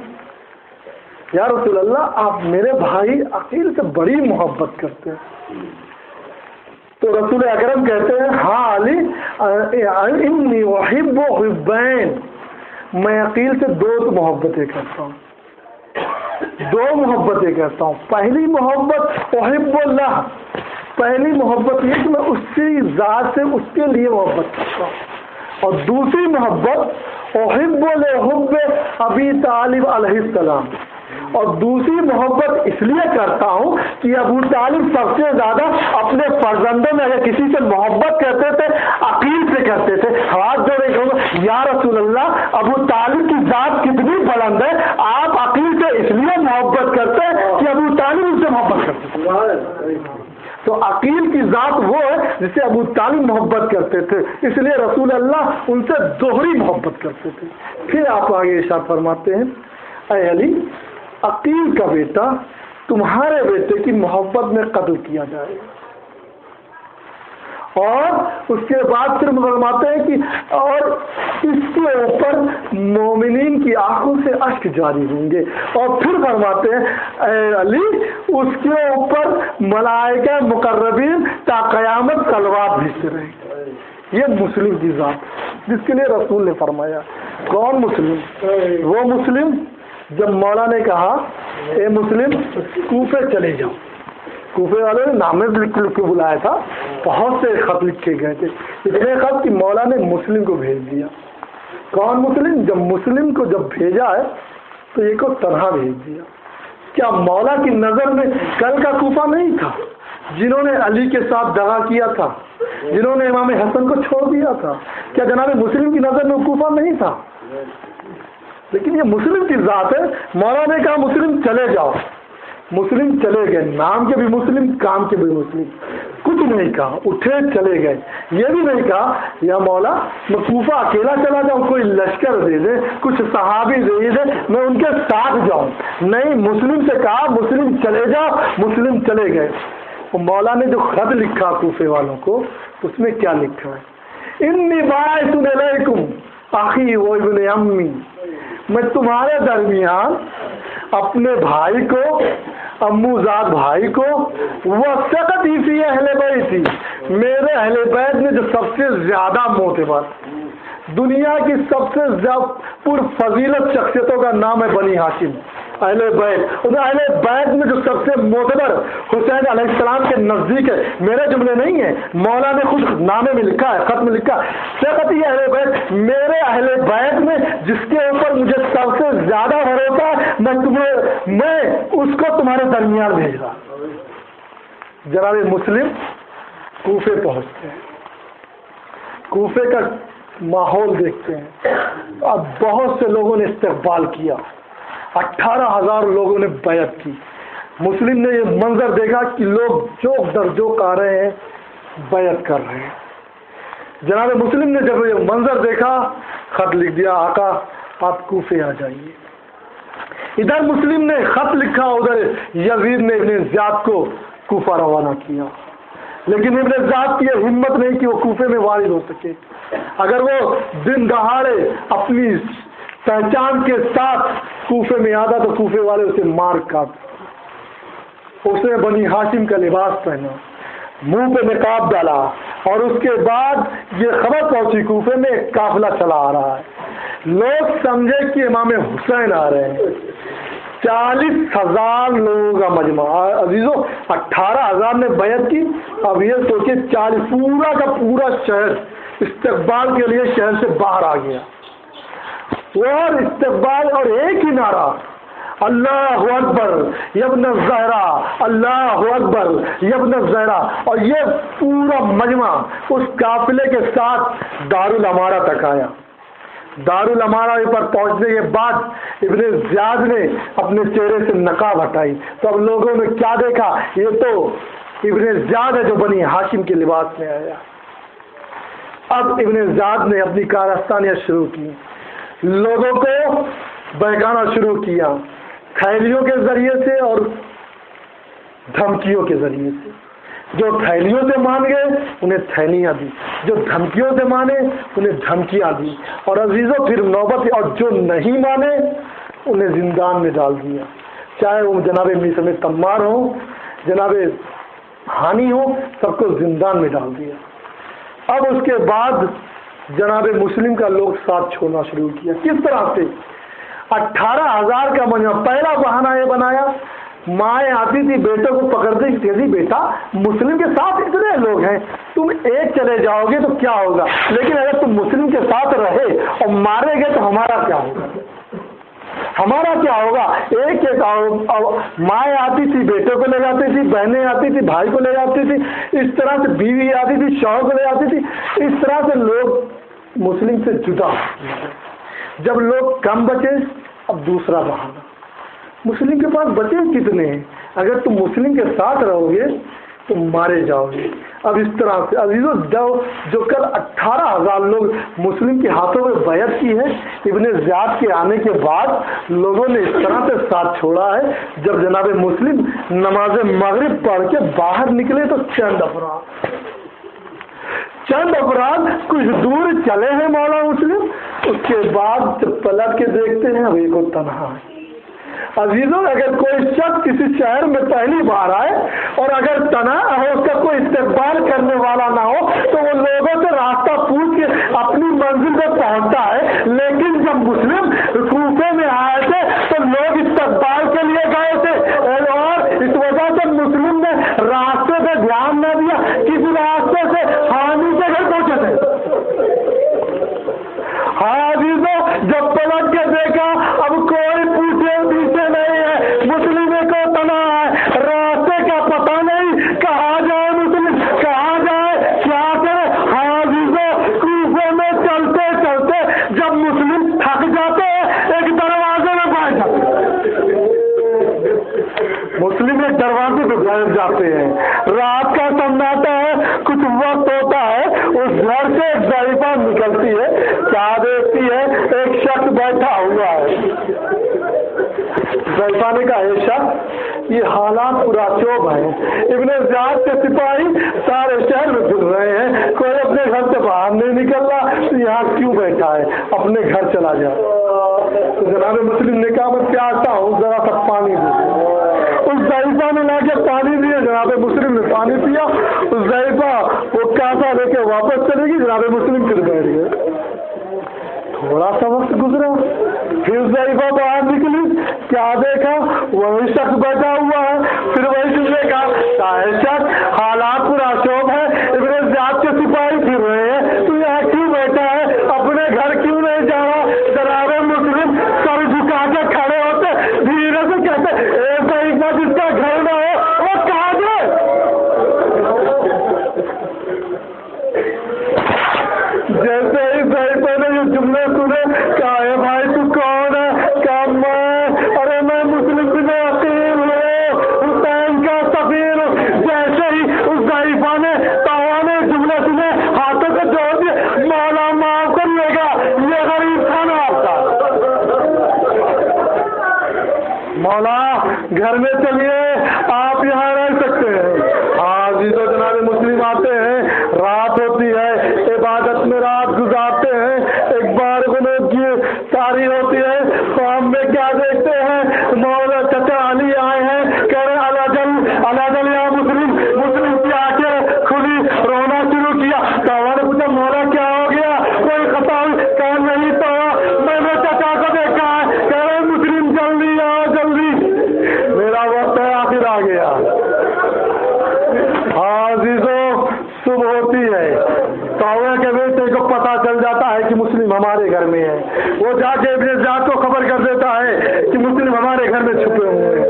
یا رسول اللہ، آپ میرے بھائی عقیل سے بڑی محبت کرتے ہیں۔ تو رسول اکرم کہتے ہیں ہاں علی، انی احب حبین، میں عقیل سے 2 محبتیں کرتا ہوں، 2 محبتیں کرتا ہوں۔ پہلی محبت احب اللہ، پہلی محبت یہ کہ میں اس کی ذات سے اس کے لیے محبت کرتا ہوں، اور دوسری محبت احب لحب ابی طالب علیہ السلام، اور دوسری محبت اس لیے کرتا ہوں کہ ابو طالب سب سے زیادہ اپنے فرزندوں میں اگر کسی سے محبت کرتے تھے عقیل سے کرتے تھے۔ ہاتھ جوڑے کہوں یا رسول اللہ، ابو طالب کی ذات کتنی بلند ہے، آپ عقیل سے اس لیے محبت کرتے ہیں کہ ابو طالب ان سے محبت کرتے تھے۔ تو عقیل کی ذات وہ ہے جس سے ابو طالب محبت کرتے تھے، اس لیے رسول اللہ ان سے دوہری محبت کرتے تھے۔ پھر آپ آگے ارشاد فرماتے ہیں اے علی، عقیل کا بیٹا تمہارے بیٹے کی محبت میں قتل کیا جائے گا، اور اس کے بعد پھر فرماتے ہیں کہ اور اس کے اوپر مومنین کی آنکھوں سے اشک جاری ہوں گے، اور پھر فرماتے ہیں اے علی، اس کے اوپر ملائکہ مقربین تا قیامت صلوات بھیجتے رہیں گے۔ یہ مسلم کی ذات جس کے لیے رسول نے فرمایا۔ کون مسلم؟ وہ مسلم جب مولا نے کہا اے مسلم کوفے چلے جاؤ، کوفے والے نے نامے لکھ کے بلایا تھا، بہت سے خط لکھے گئے تھے، اتنے خط کہ مولا نے مسلم کو بھیج دیا۔ کون مسلم؟ جب مسلم کو جب بھیجا ہے تو یہ کو تنہا بھیج دیا۔ کیا مولا کی نظر میں کل کا کوفہ نہیں تھا جنہوں نے علی کے ساتھ دغا کیا تھا، جنہوں نے امام حسن کو چھوڑ دیا تھا؟ کیا جناب مسلم کی نظر میں کوفہ نہیں تھا؟ لیکن یہ مسلم کی ذات ہے۔ مولا نے کہا مسلم چلے جاؤ، مسلم چلے گئے، نام کے بھی مسلم، کام کے بھی مسلم، کچھ نہیں کہا، اٹھے چلے گئے۔ یہ بھی نہیں کہا یا مولا میں کوفہ اکیلا چلا جاؤں، کوئی لشکر دے دے، کچھ صحابی دے دے، میں ان کے ساتھ جاؤں، نہیں، مسلم سے کہا مسلم چلے جاؤ، مسلم چلے گئے۔ مولا نے جو خط لکھا کوفے والوں کو، اس میں کیا لکھا ہے؟ انی باعث الیکم اخی و ابن امی، میں تمہارے درمیان اپنے بھائی کو، امو زاد بھائی کو، وثقتی فی اہل بیتی، میرے اہل بیت میں جو سب سے زیادہ معتبر، دنیا کی سب سے زیادہ پر فضیلت شخصیتوں کا نام ہے بنی ہاشم، اہل بیت، ان اہل بیت میں جو سب سے معتبر حسین علیہ السلام کے نزدیک ہے، میرے جملے نہیں ہیں، مولا نے خود نامے میں لکھا ہے، خط میں لکھا ہے، سقطی اہل بیت، میرے اہل بیت میں جس کے اوپر مجھے سب سے زیادہ بھروسہ ہے، میں اس کو تمہارے درمیان بھیج رہا۔ جناب مسلم کوفے پہنچتے ہیں، کوفے کا ماحول دیکھتے ہیں، اب بہت سے لوگوں نے استقبال کیا، 18,000 لوگوں نے بیعت کی، مسلم نے یہ منظر دیکھا کہ لوگ جوک در جوک آ رہے ہیں، بیعت کر رہے ہیں۔ جناب مسلم نے جب یہ منظر دیکھا خط لکھ دیا، آقا آپ کوفے آ جائیے۔ ادھر مسلم نے خط لکھا، ادھر یزید نے ابن زیاد کو کوفہ روانہ کیا، لیکن ابن زیاد کی یہ ہمت نہیں کہ وہ کوفے میں وارد ہو سکے۔ اگر وہ دن دہاڑے اپنی پہچان کے ساتھ کوفے میں آتا تو کوفے والے اسے مار کاٹ۔ اس نے بنی ہاشم کا لباس پہنا، منہ پہ نقاب ڈالا، اور اس کے بعد یہ خبر پہنچی کوفے میں ایک قافلہ چلا آ رہا ہے، لوگ سمجھے کہ امام حسین آ رہے ہیں۔ 40,000 لوگوں کا مجمع، عزیزو 18,000 نے بیعت کی، اب یہ سوچے 40 پورا کا پورا شہر استقبال کے لیے شہر سے باہر آ گیا، اور استقبال، اور ایک ہی نعرہ اللہ اکبر یبن الزہرا، اللہ اکبر یبن الزہرا، اور یہ پورا مجمع اس قافلے کے ساتھ دارالامارہ تک آیا۔ دارالامارہ پر پہنچنے کے بعد ابن زیاد نے اپنے چہرے سے نقاب ہٹائی، تو اب لوگوں نے کیا دیکھا، یہ تو ابن زیاد ہے جو بنی ہاشم کے لباس میں آیا۔ اب ابن زیاد نے اپنی کارستانیاں شروع کی، لوگوں کو بہکانا شروع کیا، تھیلیوں کے ذریعے سے اور دھمکیوں کے ذریعے سے۔ جو تھیلیوں سے مان گئے انہیں تھیلیاں دی، جو دھمکیوں سے مانے انہیں دھمکیاں دی، اور عزیزوں پھر نوبت، اور جو نہیں مانے انہیں زندان میں ڈال دیا، چاہے وہ جناب میثم تمار ہو، جناب ہانی ہو، سب کو زندان میں ڈال دیا۔ اب اس کے بعد جناب مسلم کا لوگ ساتھ چھوڑنا شروع کیا۔ کس طرح سے؟ 18,000 کا مجمع۔ پہلا بہانہ یہ بنایا، مائیں آتی تھی بیٹوں کو پکڑتی تھی، جی بیٹا مسلم کے ساتھ اتنے لوگ ہیں، تم ایک چلے جاؤ گے تو کیا ہوگا، لیکن اگر تم مسلم کے ساتھ رہے اور مارے گئے تو ہمارا کیا ہوگا، ہمارا کیا ہوگا۔ ایک ایک مائیں آتی تھی بیٹوں کو لے جاتی تھی، بہنیں آتی تھی بھائی کو لے جاتی تھی، اس طرح سے بیوی آتی تھی شوہر کو لے جاتی تھی، اس طرح سے لوگ مسلم سے جدا۔ جب لوگ کم بچے، اب دوسرا بہانہ، مسلم کے پاس بچے کتنے ہیں، اگر تم مسلم کے ساتھ رہو گے تو مارے جاؤ گے۔ اب اس طرح سے عزیزو جو کل 18,000 لوگ مسلم کے ہاتھوں میں بیعت کی ہے، ابن زیاد کے آنے کے بعد لوگوں نے اس طرح سے ساتھ چھوڑا ہے۔ جب جناب مسلم نماز مغرب پڑھ کے باہر نکلے تو چند افراد کچھ دور چلے ہیں مولا مسلم، اس کے بعد جب پلٹ کے دیکھتے ہیں اب ایک اور تنہا ہے۔ عزیزوں اگر کوئی شخص کسی شہر میں پہلی بار آئے اور اگر تنہا ہو، اس کا کوئی استقبال کرنے والا نہ ہو، تو وہ لوگوں سے راستہ پوچھ کے اپنی منزل پہ پہنچتا ہے، لیکن جب مسلم کوفے میں آئے تھے تو لوگ استقبال کے لیے گئے تھے، اور اس وجہ سے مسلم نے راستے پہ دھیان نہ دیا، کسی راستے سے حامی کے گھر پہنچے تھے۔ ہاں عزیزوں جب پلٹ کے دیکھا اب کوئی پوچھے پیچھے نہیں ہے، مسلم کو تنا ہے، راستے کا پتہ نہیں، کہاں جائے مسلم، کہاں جائے، کیا کرے۔ ہاں عزیزوں کوفے میں چلتے چلتے جب مسلم تھک جاتے ہیں ایک دروازے میں بیٹھ جاتے، مسلم ایک دروازے پہ بیٹھ جاتے ہیں، رات کا سناٹا ہے، کچھ وقت ہوتا ہے، اس گھر سے ایک ضعیفہ نکلتی ہے، کیا دیکھتی ہے، ایک شخص بیٹھا ہوا ہے۔ ضعیفہ نے کہا اے شخص یہ حالات پورا چوب ہیں، ابن زیاد کے سپاہی سارے شہر میں پھر رہے ہیں، کوئی اپنے گھر سے باہر نہیں نکل رہا، تو یہاں کیوں بیٹھا ہے، اپنے گھر چلا جا۔ تو جناب مسلم نے کہا میں پیاسا ہوں، ذرا سا پانی دے۔ اس ضعیفہ نے لا کے پانی دیا، جناب مسلم نے پانی پیا، اس ضعیفہ وہ کاسا لے کے واپس چلے گی، جناب مسلم پھر بیٹھ گئے۔ تھوڑا سا وقت گزرا، پھر ضعیفہ باہر نکلی، کیا دیکھا وہی شخص بیٹھا ہوا ہے، پھر وہی چیز دیکھا، شخص حالات پورا شوب ہے، ابن زیاد کے سپاہی پھر رہے ہیں، تو یہاں کیوں بیٹھا ہے، اپنے گھر کیوں نہیں جا رہا۔ جناب مسلم سر جھکا کے کھڑے ہوتے، دھیرے سے کہتے اے ضعیفہ جس کا گھر نہ ہو وہ کہاں جائے۔ جیسے ہی ضعیفہ نے یہ جملے سنے، کہا ہے بھائی تو کون ہے، کہا میں، ارے میں مسلم بن عقیل ہوں، مولا گھر میں چلیے آپ یہاں رہ سکتے ہیں. عزیزو جناب مسلم آتے ہیں, رات ہوتی ہے, عبادت میں رات گزارتے ہیں, ایک بار غنوت کی تاریخ ہوتی ہے تو ہم میں کیا دیکھتے ہیں, مولا چچا علی آئے ہیں, کہہ رہے اللہ جل یا مسلم. مسلم کی آنکھیں کھلی, رونا شروع کیا. تو ہمارے پوچھا مولا کیا ہو گیا, کوئی خطا کہ نہیں تو میں نے چچا کو دیکھا ہے, کہہ رہے مسلم جلدی آؤ جلدی, میرا وقت ہے آخر آ گیا. عزیزو صبح ہوتی ہے, کاوے کے بیٹے کو پتا چل جاتا ہے کہ مسلم ہمارے گھر میں ہے. وہ جا کے ابن زیاد کو خبر کر دیتا ہے کہ مسلم ہمارے گھر میں چھپے ہوئے ہیں.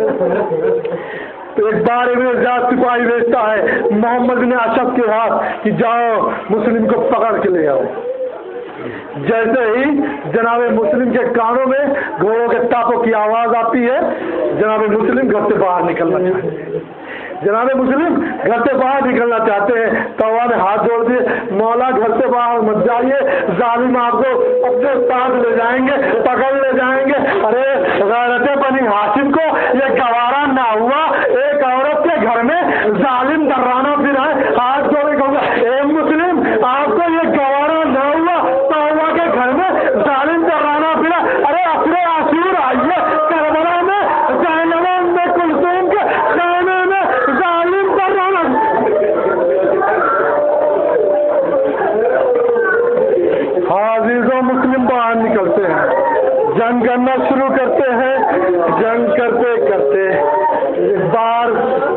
تو ایک بار ابن زیاد سپاہی بھیجتا ہے محمد بن اشد کے ہاتھ کہ جاؤ مسلم کو پکڑ کے لے آؤ. جیسے ہی جناب مسلم کے کانوں میں گھوڑوں کے ٹاپوں کی آواز آتی ہے, جناب مسلم گھر سے باہر نکلنا چاہتے ہیں. جناب مسلم گھر سے باہر نکلنا چاہتے ہیں تو نے ہاتھ جوڑ دیے, مولا گھر سے باہر مت جائیے, ظالم آپ کو اپنے ساتھ لے جائیں گے, پکڑ لے جائیں گے. ارے غیرت بنی ہاشم کو یہ گوارا نہ ہوا ایک عورت کے گھر میں ظالم ڈرانا پھرا ہے. ہاتھ جوڑے کہوں گا اے مسلم آپ کو یہ گوارا نہ ہوا توبہ کے گھر میں ظالم ڈرانا پھرا. ارے اپنے عاشور آئیے کربلا میں زینب میں کلثوم کے خیمے میں ظالم ڈرانا. عزیزوں مسلم باہر نکلتے ہیں, جنگ کرنا شروع کرتے ہیں. جنگ کرتے کرتے ایک بار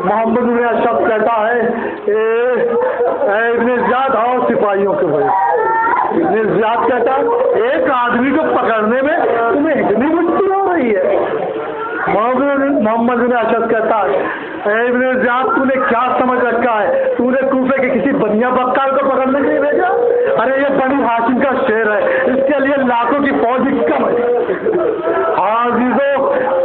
محمد بن اشد کہتا ہے اے ابن زیاد آؤ سپاہیوں کے بھائی. ابن زیاد کہتا ہے ایک آدمی کو پکڑنے میں تمہیں اتنی مشکل ہو رہی ہے. محمد بن اشد کہتا ہے اے ابن زیاد تو نے کیا سمجھ رکھا ہے, تو نے کوفے کے کسی بنیا بکال کو پکڑنے کے لیے بھیجا. ارے یہ بنی ہاشم کا شیر ہے, اس کے لیے لاکھوں کی فوج کم ہے. عزیزو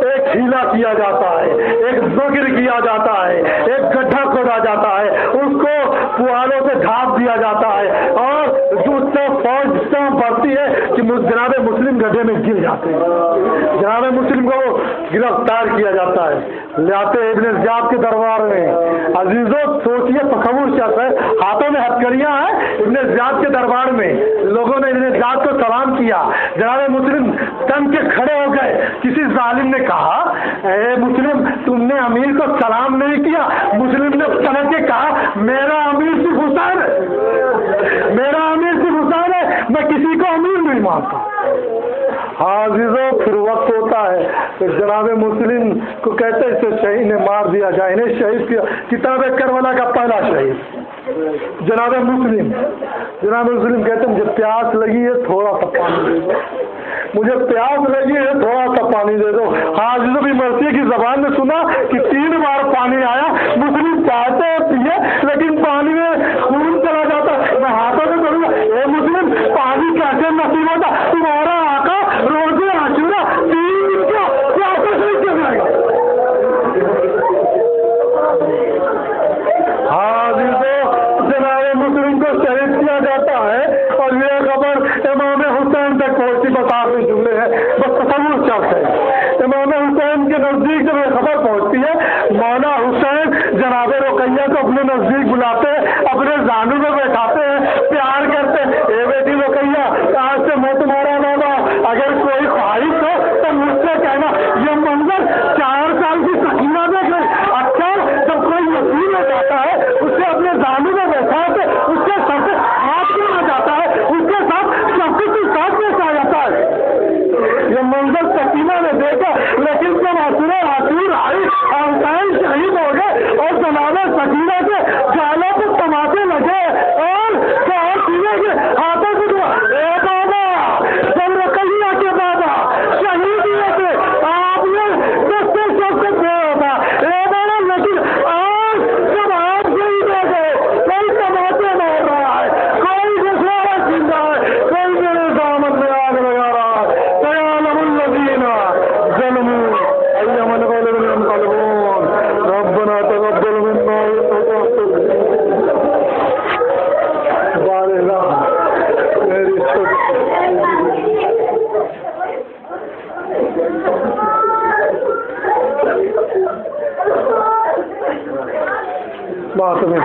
ایک ہیلا کیا جاتا ہے, ایک ذکر کیا جاتا ہے, ایک گڈھا کھودا جاتا ہے, اس کو پوالوں سے ڈھانپ دیا جاتا ہے اور جو فوج بڑھتی ہے کہ جناب مسلم گڈھے میں گر جاتے ہیں. جناب مسلم کو گرفتار کیا جاتا ہے, لے آتے ابن زیاد کے دربار میں. عزیزو سوچیے تصور شخص ہے, ہاتھوں میں ہتھکڑیاں ہیں. ابن زیاد کے دربار میں لوگوں نے ابن زیاد کو سلام کیا. جناب مسلم تن کے کھڑے ہو گئے. کسی ظالم نے کہا اے مسلم تم نے امیر کو سلام نہیں کیا. مسلم نے سمجھ کے کہا میرا امیر صرف حسین ہے, میرا امیر صرف حسین ہے, میں کسی کو امیر نہیں مانتا. عزیزو پھر وقت ہوتا ہے کہ جناب مسلم کو کہتے اسے شہید نے مار دیا جائے, انہیں شہید کیا. کتاب کربلا کا پہلا شہید جناب مسلم. جناب مسلم کہتے مجھے پیاس لگی ہے تھوڑا سا پانی دے دو, مجھے پیاس لگی ہے تھوڑا سا پانی دے دو. عزیزو بھی مرثیے کی زبان میں سنا کہ 3 بار پانی آیا. مسلم چاہتے ہیں پیے لیکن پانی میں خون چلا جاتا. میں ہاتھوں سے کروں گا اے مسلم پانی کیسے نصیب ہوتا, تمہارا آقا روزے عاشورہ 3 دن کا پیاسا شہید کیا جائے گا. جناب مسلم کو شہید کیا جاتا ہے اور یہ خبر امام حسین تک پہنچی. بس آخری جملے ہیں, بس تصور شخص ہے. امام حسین کے نزدیک جب یہ خبر پہنچتی ہے مولا حسین جناب رقیہ کو اپنے نزدیک بلاتے ہیں, اپنے زانو میں بیٹھاتے ہیں, پیار کرتے ہیں. اے بیٹی رقیہ آج سے میں تمہارا مولا, اگر کوئی خواہش ہو تو مجھ سے کہنا. یہ منظر 4 سال کی سکینہ دیکھ لیں. اچھا جب کوئی مسیح میں جاتا ہے اسے اپنے زانو میں بیٹھا ہے اس کے سر سے ہاتھ کیا جاتا ہے, اس کے ساتھ سب کچھ ساتھ پیش آ جاتا ہے. یہ منظر سکینہ نے دیکھا لیکن جب عاشور آئی حسین شہید ہو گئے اور جناب سکینہ کے جالوں کو تماچے لگے اور ہاتھوں سے دعا اے بابا جب رقیہ کے بابا شہید ہوئے تھے آپ نے دستے شخص سے ہوتا اے بابا, لیکن آج جب آپ شہید ہو گئے کوئی تماچے مار رہا ہے, کوئی گسوارا چھین رہا ہے, کوئی میرے دامن میں آگ لگا رہا ہے. سیعلم الذین ظلموا أي منقلب ينقلبون ربنا تقبل منا میری بات میں